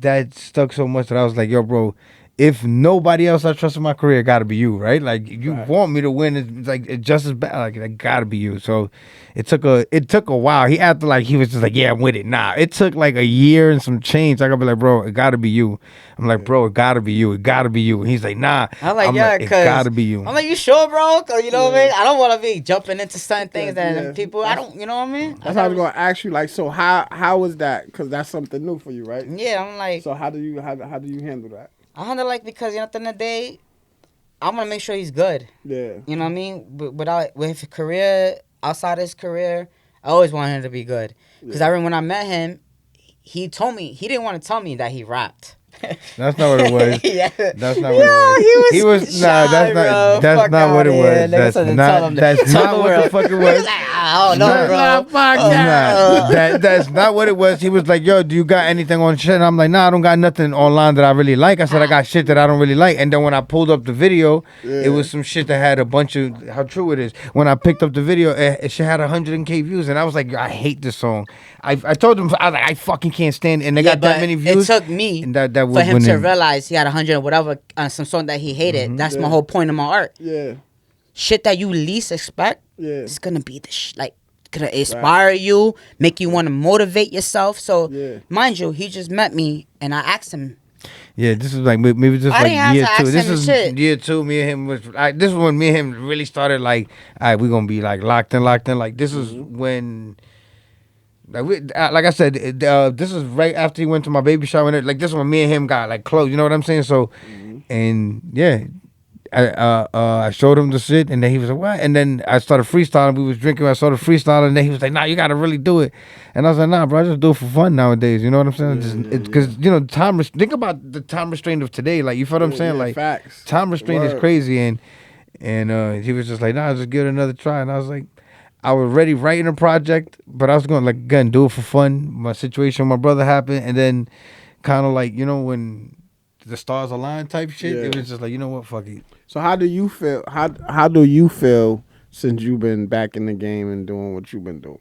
that stuck so much that I was like, yo, bro, if nobody else I trust in my career, it gotta be you, right? Like, you Right. want me to win, it's like it's just as bad. Like, it gotta be you. So it took a while. He acted like he was just like, yeah, I'm with it. Nah, it took like a year and some change. I gotta be like, bro, it gotta be you. I'm like, bro, it gotta be you. It gotta be you. And he's like, nah. I'm like, yeah, it cause gotta be you. I'm like, you sure, bro? Cause you know what I mean. I don't want to be jumping into certain things Yeah, that yeah. people. I don't. You know what I mean? That's how I was gonna ask you. Like, so how was that? Because that's something new for you, right? Yeah, I'm like. So how do you handle that? I handle like because you know at the end of the day, I'm gonna make sure he's good. Yeah. You know what I mean? With his career outside his career, I always wanted him to be good. Because I remember when I met him, he told me he didn't want to tell me that he rapped. That's not what it was. Yeah. That's not what it was. He was nah. shy, That's bro. not. That's Fuck not what it outta here. was. Nigga That's said to tell not. him That's tell not the what the world. fuck it He was. was like, I don't know, Nah. bro. Nah, that's not what it was. He was like, yo, do you got anything on shit? And I'm like, nah, I don't got nothing online that I really like. I said, I got shit that I don't really like. And then when I pulled up the video, it was some shit that had a bunch of, how true it is. When I picked up the video, it shit had 100K views. And I was like, I hate this song. I told him, I was like, I fucking can't stand it. And they got that but many views. It took me and that for was him when to it- realize he had 100 or whatever on some song that he hated. That's my Yeah. whole point of my art. Yeah. Shit that you least expect, Yeah. it's gonna be like gonna inspire you, make you want to motivate yourself. So, Yeah. mind you, he just met me, and I asked him, Yeah, this is like maybe just I like didn't have year to two. ask This him is shit. year two. Me and him was like this is when me and him really started like, all right, we're gonna be like locked in. Like this is when. Like I said, this is right after he went to my baby shower. And like this is when me and him got like close. You know what I'm saying? So, and yeah, I showed him the shit, and then he was like, "What?" And then I started freestyling. We was drinking. I started freestyling, and then he was like, "Nah, you gotta really do it." And I was like, "Nah, bro, I just do it for fun nowadays." You know what I'm saying? Because you know, think about the time restraint of today. Like you feel what I'm saying? Like facts. time restraint is Word. crazy, and he was just like, "Nah, just give it another try." And I was like, I was already writing a project, but I was going like again do it for fun. My situation with my brother happened, and then kind of like when the stars align type shit. It Yeah. was just like, you know what, fuck it. So how do you feel? How do you feel since you've been back in the game and doing what you've been doing?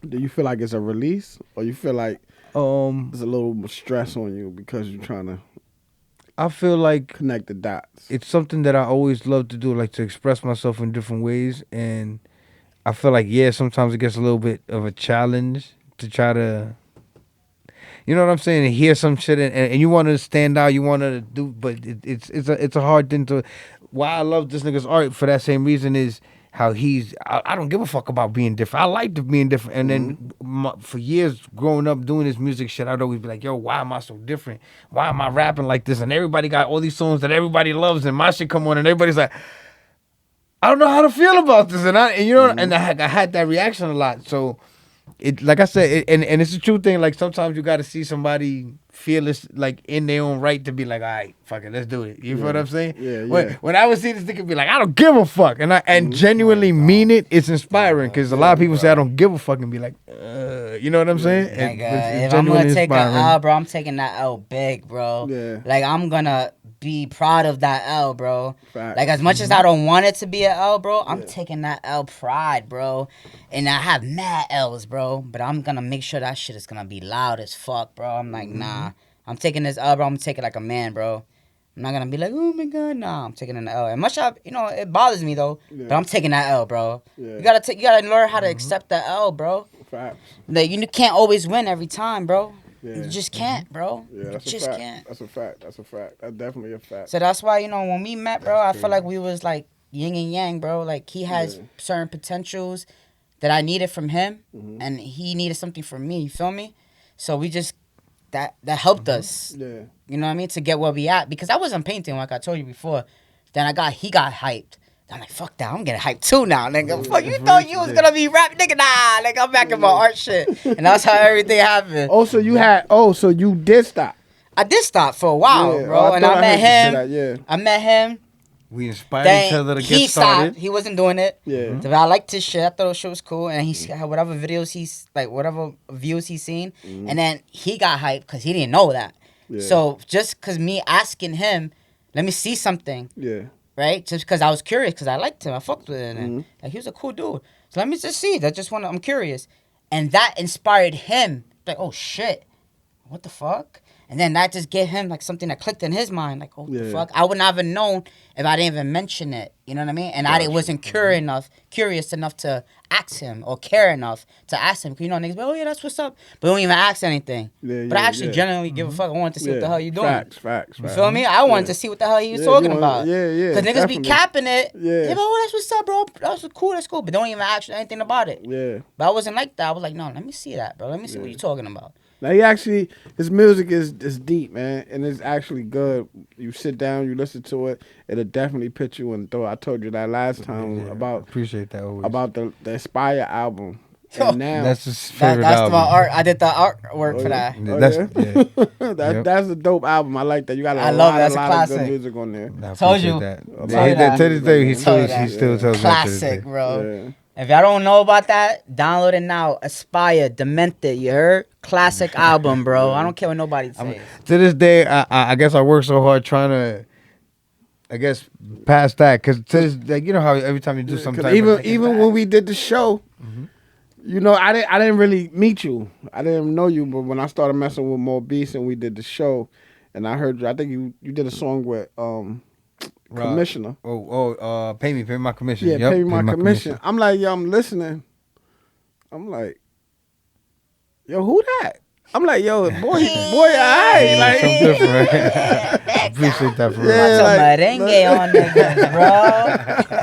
Do you feel like it's a release, or you feel like there's a little stress on you because you're trying to I feel like connect the dots? it's something that I always love to do, like to express myself in different ways, and I feel like sometimes it gets a little bit of a challenge to try to. You know what I'm saying? And hear some shit, and you want to stand out, you want to do, but it's a hard thing to. Why I love this nigga's art for that same reason is how I don't give a fuck about being different. I like being different, and then for years growing up doing this music shit, I'd always be like, yo, why am I so different? Why am I rapping like this? And everybody got all these songs that everybody loves, and my shit come on, and everybody's like, I don't know how to feel about this, and I had that reaction a lot, so. It like I said, and it's a true thing. Like sometimes you got to see somebody fearless, like in their own right, to be like, all right, fuck it, let's do it. You feel what I'm saying? Yeah. When I would see this nigga be like, I don't give a fuck, and genuinely mean it, it's inspiring because a lot of people say I don't give a fuck and be like, you know what I'm saying? Like, It's if I'm gonna genuinely take an inspiring. L, bro, I'm taking that L big, bro. Yeah. Like, I'm gonna be proud of that L, bro. Facts. Like, as much as I don't want it to be an L, bro, I'm taking that L pride, bro. And I have mad L's, bro. But I'm gonna make sure that shit is gonna be loud as fuck, bro. I'm like, nah. I'm taking this L, bro. I'm gonna take it like a man, bro. I'm not gonna be like, oh my god, nah. I'm taking an L. And much it bothers me though. But I'm taking that L, bro. Yeah. You gotta learn how to accept that L, bro. Facts. Like, you can't always win every time, bro. Yeah. You just can't, bro. Yeah, You that's just a fact. can't. That's a fact. That's a fact. That's definitely a fact. So that's why, when we met, bro, I feel like we was like yin and yang, bro. Like, he has certain potentials that I needed from him, and he needed something from me. You feel me? So we just that helped us. Yeah. You know what I mean? To get where we at, because I wasn't painting like I told you before. Then he got hyped. I'm like, fuck that, I'm getting hyped too now, nigga. Fuck, you thought you was gonna be rap, nigga? Nah, like, I'm back in my art shit, and that's how everything happened. So you did stop. I did stop for a while, Yeah. bro, and I met him. Yeah. I met him. We inspired Then each other to he get started. stopped. He wasn't doing it. Yeah. So I liked his shit. I thought his shit was cool, and he had whatever videos whatever views he's seen, and then he got hyped because he didn't know that. Yeah. So just because me asking him, let me see something. Yeah. Right? Just because I was curious, because I liked him. I fucked with him. And like, he was a cool dude. So let me just see. I'm curious. And that inspired him. Like, oh, shit. What the fuck? And then that just gave him, like, something that clicked in his mind. Like, oh, the fuck? I would not have known if I didn't even mention it. You know what I mean? And I wasn't curious enough to ask him, or care enough to ask him. Because, niggas be, oh, yeah, that's what's up. But don't even ask anything. But I actually genuinely give a fuck. I wanted to see what the hell you doing. Facts. You feel me? I wanted to see what the hell he was talking about. Yeah. Because niggas definitely. be capping it. Yeah. Bro, that's what's up, bro. That's cool. But don't even ask anything about it. Yeah. But I wasn't like that. I was like, no, let me see that, bro. Let me see what you're talking about. Now his music is deep, man, and it's actually good. You sit down, you listen to it, it'll definitely put you in thought. I told you that last time about Appreciate that always. about the Aspire album. Yo, And now That's his favorite That's album. my art. I did the artwork for that. That's a dope album. I like that. You got I a love lot, it. That's a a lot of good classic. music on there. I Told appreciate you. that. Told Yeah, you that. to this day, he Told still you still that. tells that to this Classic, day. bro. Yeah. If y'all don't know about that, download it now. Aspire, Demented, you heard? Classic album, bro. I don't care what nobody says. To this day, I guess I work so hard trying to, I guess, pass that. Because to this, like, you know how every time you do something, Even when we did the show, I didn't really meet you. I didn't know you, but when I started messing with More Beast and we did the show, and I heard you, I think you did a song with Commissioner. Pay me my commission. Yeah, Yep, pay me my commission. I'm like, yo, I'm listening. I'm like, yo, who that? I'm like, yo, boy, alright, like, Something different. I appreciate that for real. What's Yeah, a like, merengue on niggas,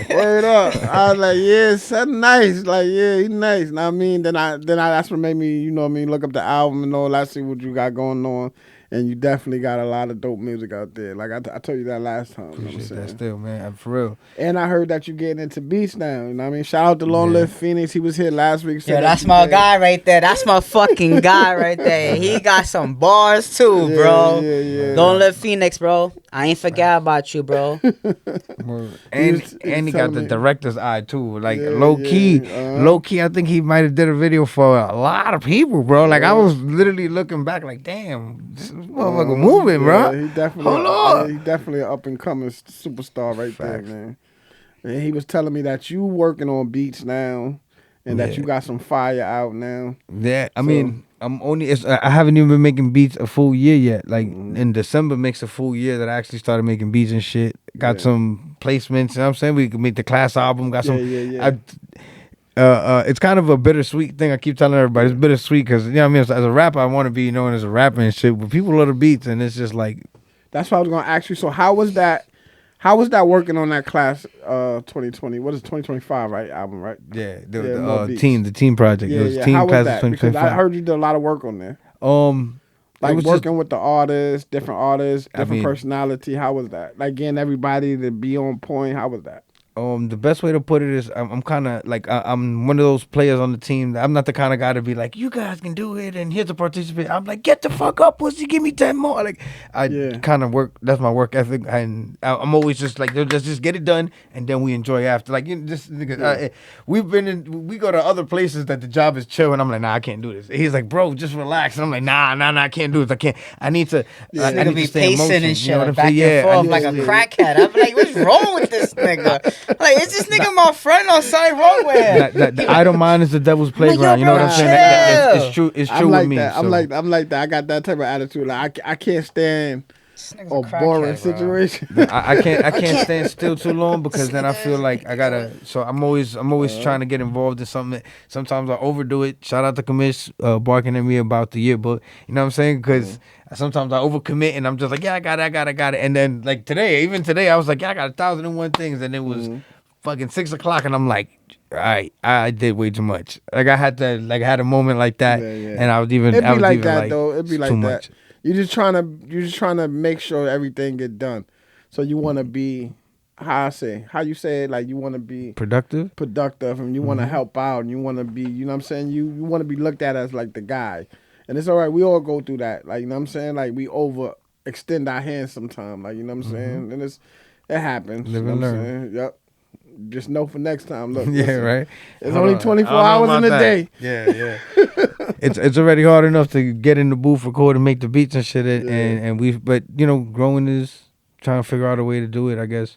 bro? word up. I was like, yeah, son nice. Like, yeah, he nice. Know what I mean? Then I that's what made me, you know what I mean, look up the album and all that, see what you got going on. And you definitely got a lot of dope music out there. Like I told you that last time. You know what I'm Appreciate that saying? still, man. For real. And I heard that you getting into beats now. You know what I mean? Shout out to Long Yeah. Live Phoenix. He was here last week. said Yo, that that's you my did. guy right there. That's my fucking guy right there. He got some bars too, Yeah, bro. yeah. Don't let Phoenix, bro. I ain't forget about you, bro. And was he got telling the me. director's eye too. Like Yeah, low key, yeah, I think he might have did a video for a lot of people, bro. Like I was literally looking back, like, damn, this motherfucker moving, bro. He definitely, Hold on. he definitely an up and coming superstar right there, Facts. man. And he was telling me that you working on beats now, and that Yeah. you got some fire out now. Yeah, I So- mean, I'm only. I haven't even been making beats a full year yet. Like Mm-hmm. in December makes a full year that I actually started making beats and shit. Got Yeah. some placements. You know what I'm saying? We could make the class album. Got some. Yeah. It's kind of a bittersweet thing. I keep telling everybody it's bittersweet because you know what I mean. As a rapper, I want to be known as a rapper and shit. But people love the beats, and it's just like That's what I was gonna ask you. So how was that? How was that working on that class 2020? What is 2025, right? Album, right? yeah, More beats. the team project. It was team How was class that? of Because I 2025. heard you did a lot of work on there. It Like was working with the artists, different mean- personality. How was that? Like getting everybody to be on point. How was that? The best way to put it is I'm kind of like I'm one of those players on the team. I'm not the kind of guy to be like, you guys can do it and here's a participant. I'm like, get the fuck up, pussy, give me 10 more. Like I kind of work. That's my work ethic, and I'm always just like, let's just get it done and then we enjoy after. Like this nigga, we go to other places that the job is chill, and I'm like, nah, I can't do this. He's like, bro, just relax, and I'm like, nah, I can't do this. I can't. I need to. I Nigga need be to stay in pacing motion. and shit, You know what I'm back saying? and Yeah, I forth need like to- a crackhead. I'm like, what's wrong with this nigga? Like, is this nigga my friend or something wrong with him? that I don't mind is the devil's like, playground. yo, you know what I'm bro, saying? It's true. It's true I'm like with me. that. so. I'm like that. I got that type of attitude. Like I can't stand This nigga's a crackhead, boring bro. situation. I can't stand still too long because then I feel like I gotta. So I'm always trying to get involved in something. Sometimes I overdo it. Shout out to Commish barking at me about the yearbook. You know what I'm saying? Because sometimes I overcommit and I'm just like, yeah, I got it. And then like today, even today, I was like, yeah, I got 1,001 things, and it was fucking 6 o'clock, and I'm like, all right, I did way too much. Like I had a moment like that, and I was even. It'd I be was like even that like, though. It'd be it's like too that. much. You're just trying to make sure everything get done. So you want to be how you say it, like you want to be Productive. and you want to help out and you want to be, you know what I'm saying? You want to be looked at as like the guy. And it's all right. We all go through that. Like, you know what I'm saying? Like we overextend our hands sometimes. Like, you know what I'm saying? And it happens. Live you know and what I'm learn. saying? Yep. Just know for next time. Look, Yeah, listen, right. It's Hold only on. 24 I don't know hours in about a that. day. Yeah. It's already hard enough to get in the booth, record, and make the beats and shit. And but you know, growing is trying to figure out a way to do it, I guess.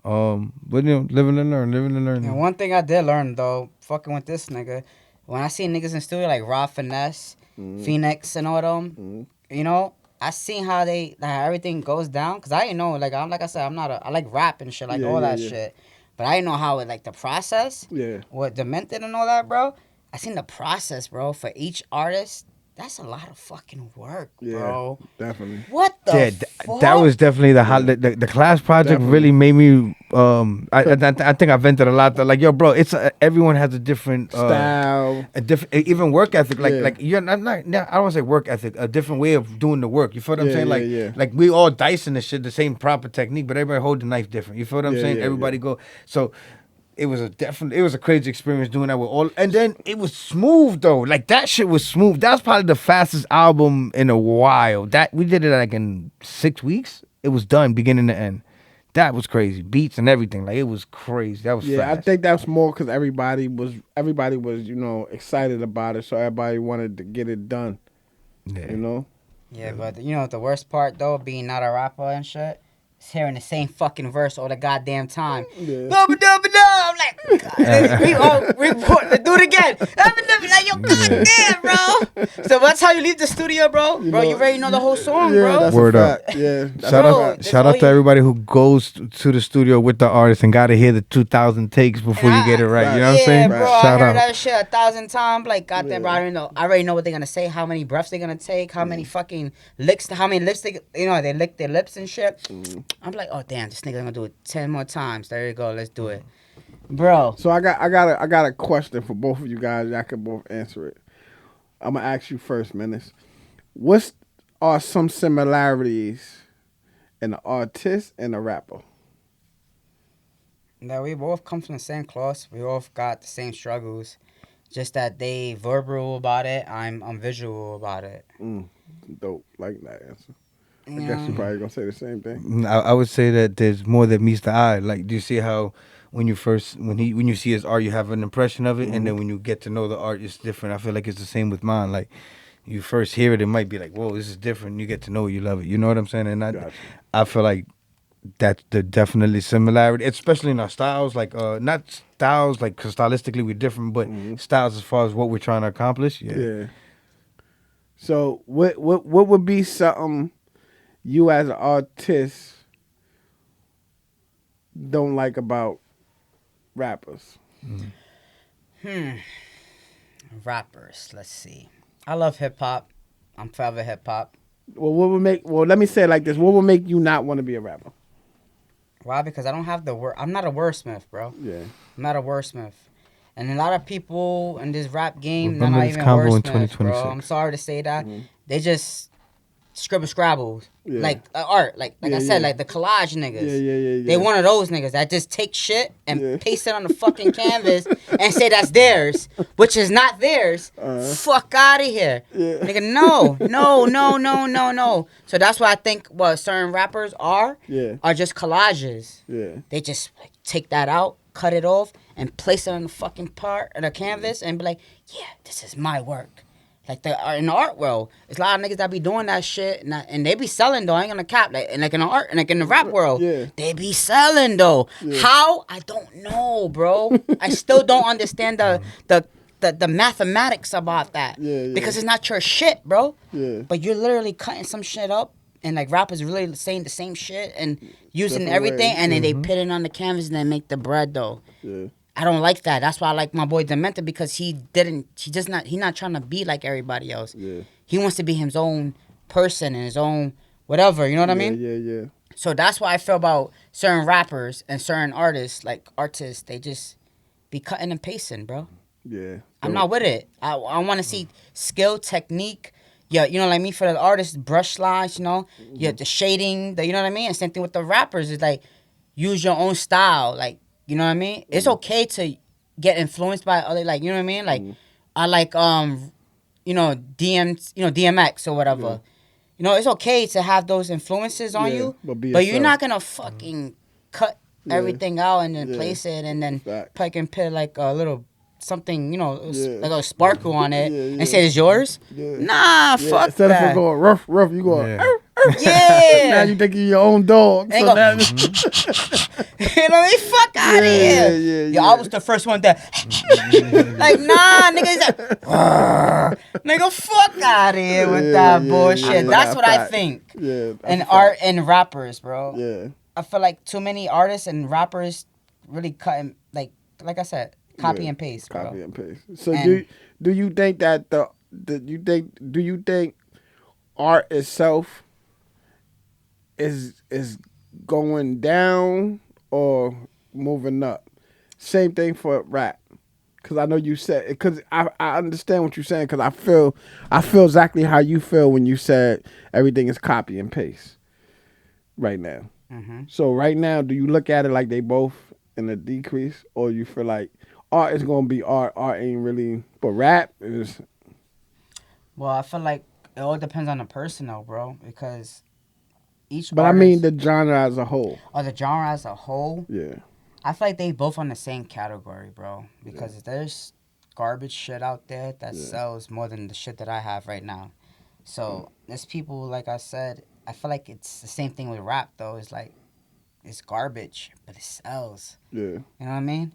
But you know, living and learn. And one thing I did learn though, fucking with this nigga, when I see niggas in studio like Raw Finesse, Phoenix, and all them, you know, I seen how everything goes down. Cause I didn't know, like I said, I like rap and shit, like all that shit. But I didn't know how it, like the process, with dmentid and all that, bro. I seen the process, bro, for each artist. That's a lot of fucking work, bro. Definitely. What the fuck? that was definitely the class project Definitely. really made me I think I vented a lot. Like, yo, bro, it's everyone has a different Style. a different even work ethic. Like Yeah. like you're not I don't want to say work ethic, a different way of doing the work. You feel what I'm Yeah, saying? Like yeah. like we all dicing the shit the same proper technique, but everybody hold the knife different. You feel what I'm Yeah, saying? yeah, Everybody go so. It was a crazy experience doing that with all, and then it was smooth though. Like that shit was smooth. That was probably the fastest album in a while. That we did it like in 6 weeks. It was done beginning to end. That was crazy. Beats and everything. Like it was crazy. That was fast. I think that's more because everybody was you know excited about it, so everybody wanted to get it done. Yeah. You know. Yeah, but you know the worst part though, being not a rapper and shit, It's hearing the same fucking verse all the goddamn time. Yeah. I'm like, God, let's do it again. Like, yo, goddamn, bro. So that's how you leave the studio, bro. Bro, you already know the whole song, Yeah, bro. that's Word a up. fact. Yeah, that's Shout a Bro, fact. that's Shout all out to you- everybody who goes to the studio with the artist and got to hear the 2,000 takes before you get it right. You know what I'm Yeah, saying? bro, Shout I heard out. that shit 1,000 times. Like, goddamn, bro, Yeah. I already know what they're gonna say, how many breaths they're gonna take, how many fucking licks, how many lips they lick their lips and shit. I'm like, oh damn, this nigga gonna do it 10 more times. There you go, let's do it, bro. So I got a question for both of you guys. Y'all can both answer it. I'm gonna ask you first, Menace. What are some similarities in an artist and a rapper? That we both come from the same cloth. We both got the same struggles. Just that they verbal about it. I'm visual about it. Dope. Like that answer. I You guess you know? probably gonna say the same thing. I would say that there's more that meets the eye. Like, do you see how when you see his art, you have an impression of it, and then when you get to know the art, it's different. I feel like it's the same with mine. Like, you first hear it, it might be like, whoa, this is different. You get to know it, you love it. You know what I'm saying? And Gotcha. I feel like that's the definitely similarity, especially in our styles. Like, not styles like 'cause stylistically we're different, but styles as far as what we're trying to accomplish. Yeah. Yeah. So what would be something you as an artist don't like about rappers? Rappers. Let's see. I love hip hop. I'm forever hip hop. Well, what would make? Well, let me say it like this: what would make you not want to be a rapper? Why? Because I don't have the word. I'm not a wordsmith, bro. Yeah. I'm not a wordsmith. And a lot of people in this rap game, they're Remember not this even convo in wordsmiths, bro. 2026. I'm sorry to say that. They just scrabbles. Yeah. Like art. Like Yeah, I said, yeah. like the collage niggas. Yeah. They one of those niggas that just take shit and Yeah. paste it on the fucking canvas and say that's theirs, which is not theirs. Fuck out of here. Yeah. Nigga, no. So that's why I think what certain rappers are just collages. Yeah. They just like, take that out, cut it off, and place it on the fucking part of the canvas and be like, yeah, this is my work. Like in the art world, it's a lot of niggas that be doing that shit, and they be selling though. I ain't gonna cap. Like in the art, and like in the rap world, they be selling though. How? I don't know, bro. I still don't understand the mathematics about that. Because it's not your shit, bro. But you're literally cutting some shit up, and like rappers really saying the same shit and using Different everything, ways. and then they put it on the canvas and then make the bread though. Yeah. I don't like that. That's why I like my boy Dmentid because he not trying to be like everybody else. Yeah. He wants to be his own person and his own whatever, you know what I mean? Yeah. So that's why I feel about certain rappers and certain artists, they just be cutting and pasting, bro. Yeah. I'm not with it. I want to see skill, technique. Yeah, you know what I mean? For the artists, brush lines, you know? Yeah, the shading, you know what I mean? And same thing with the rappers. It's like, use your own style. Like, you know what I mean? It's okay to get influenced by other, like, you know what I mean? Like, I like, DMX or whatever. Yeah. You know, it's okay to have those influences on you, but be but you're yourself. not gonna fucking cut everything out and then place it and then Fact. put like a little something, Yeah. like a sparkle on it Yeah. and say it's yours. Yeah. Nah, fuck Instead that. of going rough, you go. Yeah. Now Yeah. you think you're your own dog. They So go- now, You know what I mean? Fuck out of here. yeah. Yo, I was the first one that like nah, nigga, he's like, nigga, fuck out of here with that bullshit. That's what I Fact. think. Yeah. that's And a art fact. and rappers, bro. Yeah. I feel like too many artists and rappers really cut like I said, copy and paste, bro. Copy and paste. So And- do you think that do you think art itself is going down or moving up? Same thing for rap. Cause I know you said, because I understand what you're saying. Cause I feel exactly how you feel when you said everything is copy and paste right now. So right now, do you look at it like they both in a decrease, or you feel like art is gonna be art? Art ain't really, but rap is. Well, I feel like it all depends on the person, though, bro. Because each. But I artist, mean the genre as a whole. or the genre as a whole. Yeah. I feel like they both on the same category, bro. Because there's garbage shit out there that sells more than the shit that I have right now. So there's people, like I said, I feel like it's the same thing with rap, though. It's like it's garbage, but it sells. Yeah. You know what I mean?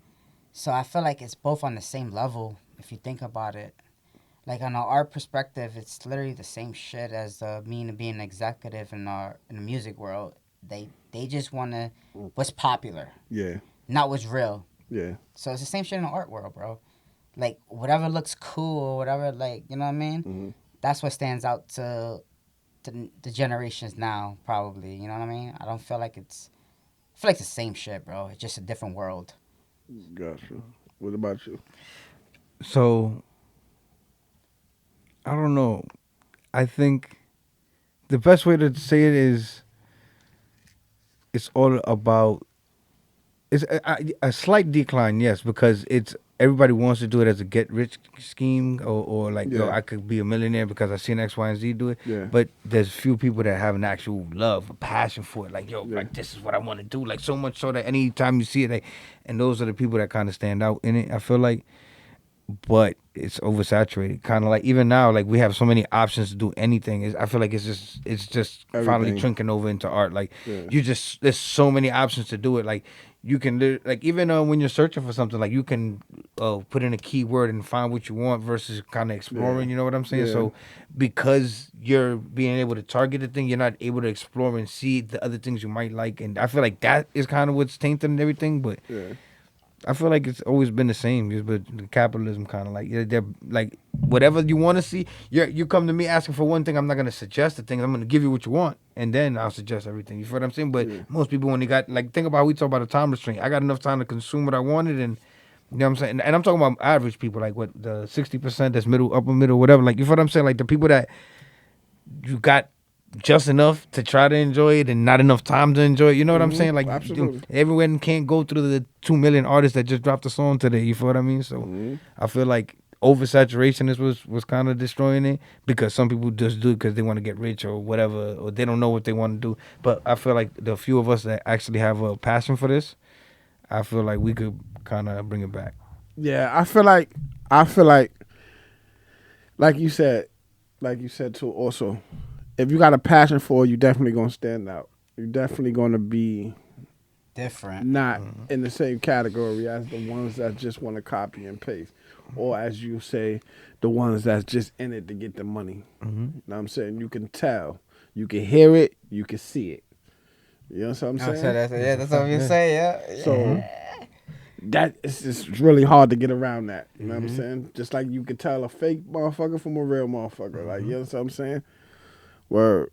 So I feel like it's both on the same level if you think about it. Like on an art perspective, it's literally the same shit as me being an executive in the music world. They just want to what's popular, Yeah. not what's real. Yeah. So it's the same shit in the art world, bro. Like whatever looks cool, whatever, like, you know what I mean? Mm-hmm. That's what stands out to the generations now, probably. You know what I mean? I don't feel like it's. I feel like it's the same shit, bro. It's just a different world. Gotcha. What about you? So I don't know. I think the best way to say it is it's all about it's a slight decline, yes, because it's everybody wants to do it as a get rich scheme or like yo, Yeah. I could be a millionaire because I seen X, Y, and Z do it. Yeah. But there's few people that have an actual love, a passion for it. Like yo, Yeah. like this is what I want to do. Like so much so that anytime you see it, and those are the people that kind of stand out in it. I feel like, but it's oversaturated. Kind of like even now, like we have so many options to do anything. I feel like it's just finally Everything. drinking over into art. Like Yeah. there's so many options to do it. Like you can like even when you're searching for something, like you can put in a keyword and find what you want versus kind of exploring. Yeah. You know what I'm saying? Yeah. So because you're being able to target the thing, you're not able to explore and see the other things you might like. And I feel like that is kind of what's tainted and everything. But Yeah. I feel like it's always been the same, just but capitalism kind of like they're like whatever you want to see. You come to me asking for one thing, I'm not gonna suggest the thing. I'm gonna give you what you want, and then I'll suggest everything. You feel what I'm saying? But Yeah. most people when they got like think about how we talk about a time restraint. I got enough time to consume what I wanted, and you know what I'm saying. And I'm talking about average people, like what the 60% that's middle, upper middle, whatever. Like you feel what I'm saying? Like the people that you got just enough to try to enjoy it and not enough time to enjoy it. You know what I'm saying? Like Absolutely. everyone can't go through the 2 million artists that just dropped a song today. You feel what I mean? So I feel like oversaturation was kind of destroying it because some people just do it because they want to get rich or whatever, or they don't know what they want to do. But I feel like the few of us that actually have a passion for this, I feel like we could kind of bring it back. Yeah, I feel like you said too. Also, if you got a passion for it, you definitely gonna stand out. You're definitely gonna be Different. not in the same category as the ones that just want to copy and paste, or as you say, the ones that's just in it to get the money. You know what I'm saying? You can tell, you can hear it, you can see it. You know what I'm saying? That's what you say, yeah. So that it's just really hard to get around that. You know what I'm saying? Just like you could tell a fake motherfucker from a real motherfucker. Like, you know what I'm saying? Word.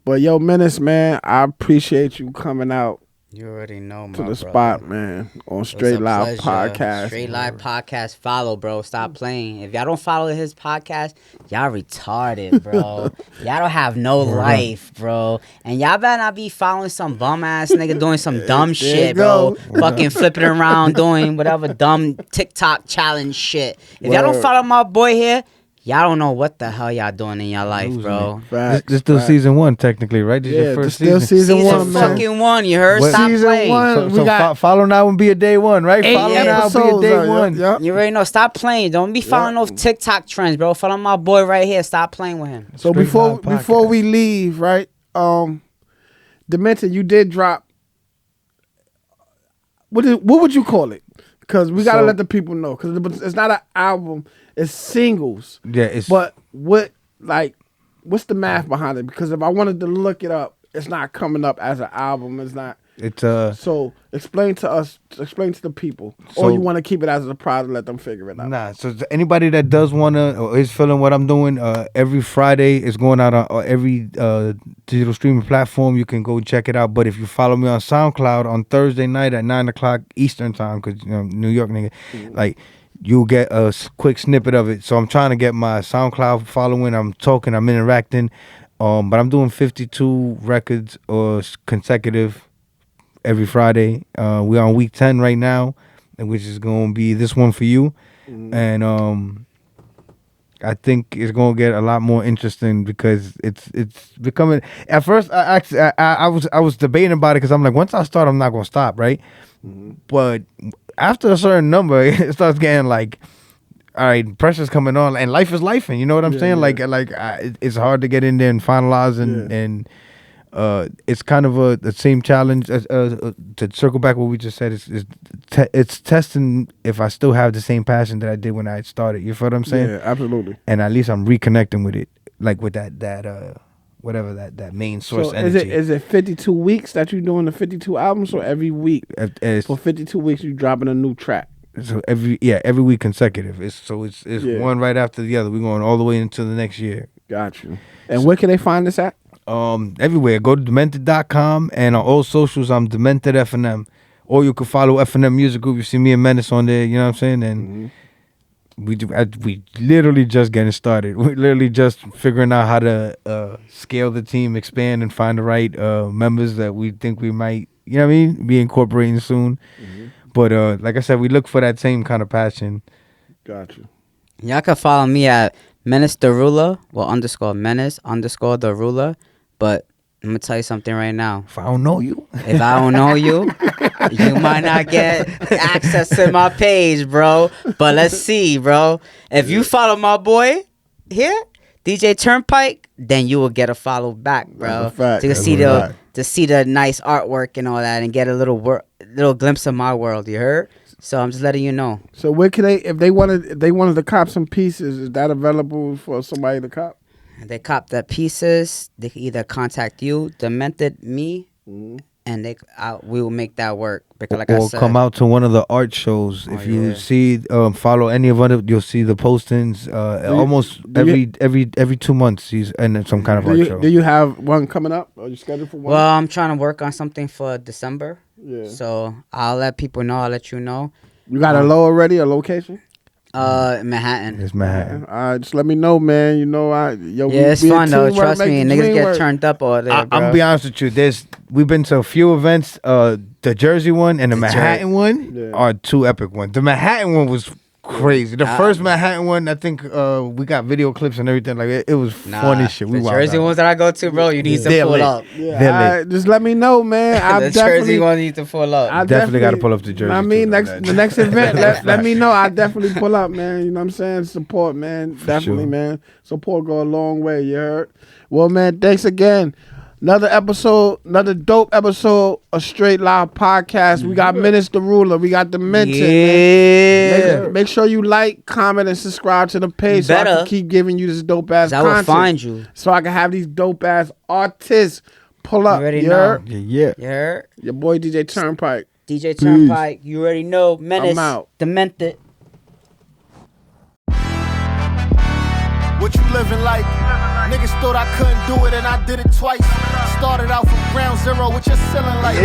But yo, Menace, man, I appreciate you coming out You already know, to my the brother. spot, man, on It was Straight a Live pleasure. Podcast. Straight Live Podcast. Follow, bro. Stop playing. If y'all don't follow his podcast, y'all retarded, bro. Y'all don't have no life, bro. And y'all better not be following some bum ass nigga doing some dumb you shit, go. bro. Fucking flipping around doing whatever dumb TikTok challenge shit. If y'all don't Word. follow my boy here, y'all don't know what the hell y'all doing in your life, Losing bro. Facts, This still facts. season 1 technically, right? This Yeah, your this first still season Season one, man. fucking one, you heard? What- Stop Season playing. one. So, We so got follow now and be a day one, right? 8 Follow now, be a episodes day out, one. Yup. You already know. Stop playing. Don't be following those TikTok trends, bro. Follow my boy right here. Stop playing with him. So Straight before Live Podcast. before we leave, right? Dmentid, you did drop. What would you call it? Because we gotta So- let the people know. Because it's not an album. It's singles. Yeah, it's But what's the math behind it? Because if I wanted to look it up, it's not coming up as an album. It's not. So explain to the people, or So- you want to keep it as a surprise and let them figure it out. Nah, so to anybody that does wanna or is feeling what I'm doing, every Friday is going out on every digital streaming platform. You can go check it out. But if you follow me on SoundCloud on Thursday night at 9:00 Eastern time, because New York nigga, like you'll get a quick snippet of it. So I'm trying to get my SoundCloud following. I'm talking, I'm interacting, but I'm doing 52 records or consecutive every Friday. We're on week 10 right now, and which is going to be this one for you. And I think it's going to get a lot more interesting because it's becoming. At first, I was debating about it because I'm like, once I start, I'm not going to stop, right? But after a certain number, it starts getting like, all right, pressure's coming on, and life is life, and you know what I'm saying? Yeah. Like it's hard to get in there and finalize and Yeah. and it's kind of the same challenge as, to circle back what we just said. It's testing if I still have the same passion that I did when I started. You feel what I'm saying? Yeah, absolutely. And at least I'm reconnecting with it, like with that whatever that main source So energy. is it 52 weeks that you're doing the 52 albums, or every week It's- for 52 weeks you dropping a new track? So every week consecutive. It's Yeah. one right after the other. We're going all the way into the next year. Got you. And where can they find this at? Everywhere. Go to dmentid.com, and on all socials I'm dmentid FNM. Or you can follow FNM Music Group. You see me and Menace on there, you know what I'm saying? And we literally just getting started. We're literally just figuring out how to scale the team, expand, and find the right members that we think we might, you know what I mean, be incorporating soon. But like I said, we look for that same kind of passion. Got you. Y'all can follow me at Menace the Ruler, Menace the Ruler. But I'm gonna tell you something right now. If I don't know you, If I don't know you, you might not get access to my page, bro. But let's see, bro. If you follow my boy here, DJ Turnpike, then you will get a follow back, bro. That's a fact. To That's see a fact. to see the nice artwork and all that, and get a little glimpse of my world. You heard? So I'm just letting you know. So where can they, if they wanted to cop some pieces, is that available for somebody to cop? They cop the pieces. They can either contact you, Demented me, and we will make that work. Because like I or said, come out to one of the art shows. If you yeah. see, follow any of them, you'll see the postings. Almost every 2 months, he's in some kind of art show. Do you have one coming up? Are you scheduled for one? well, I'm trying to work on something for December. Yeah. So I'll let people know. I'll let you know. You got a location? Manhattan. It's Manhattan. All right, just let me know, man. You know, It's fun though. Trust me, niggas get turned up all day. I'm gonna be honest with you. We've been to a few events. The Jersey one and the Manhattan one are two epic ones. The Manhattan one was crazy. The first Manhattan one, I think we got video clips and everything. Like it was funny shit. We The wilded Jersey out. ones that I go to, bro, you need to They're pull lit. up. Yeah, They're all right, just let me know, man. The Jersey one need to pull up. I Definitely gotta pull up to Jersey, I mean, too, the next event, let me know. I definitely pull up, man. You know what I'm saying? Support, man. Definitely, sure. man. Support go a long way. You heard? Well, man, thanks again. Another dope episode of Straight Live Podcast. We got Menace the Ruler. We got Demented. Yeah. Make sure you like, comment, and subscribe to the page so I can keep giving you this dope ass I content. will find you. So I can have these dope ass artists pull up. You already You know. heard? Yeah. You heard? Your boy DJ Turnpike. DJ Turnpike, you already know. Menace, I'm out. Demented. What you living like? Niggas thought I couldn't do it and I did it twice. Started out from ground zero with your ceiling like.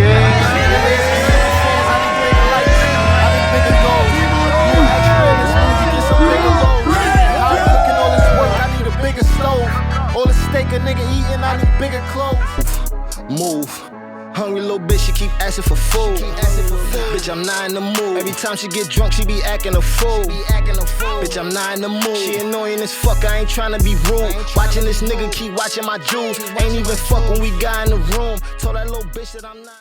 All the steak a nigga eating, I need bigger clothes. Move. Hungry little bitch, she keep asking for food. Bitch, I'm not in the mood. Every time she get drunk, she be acting a fool. Bitch, I'm not in the mood. She annoying as fuck, I ain't tryna be rude. Watching this nigga keep watching my jewels. Ain't even fuck when we got in the room. Told that little bitch that I'm not.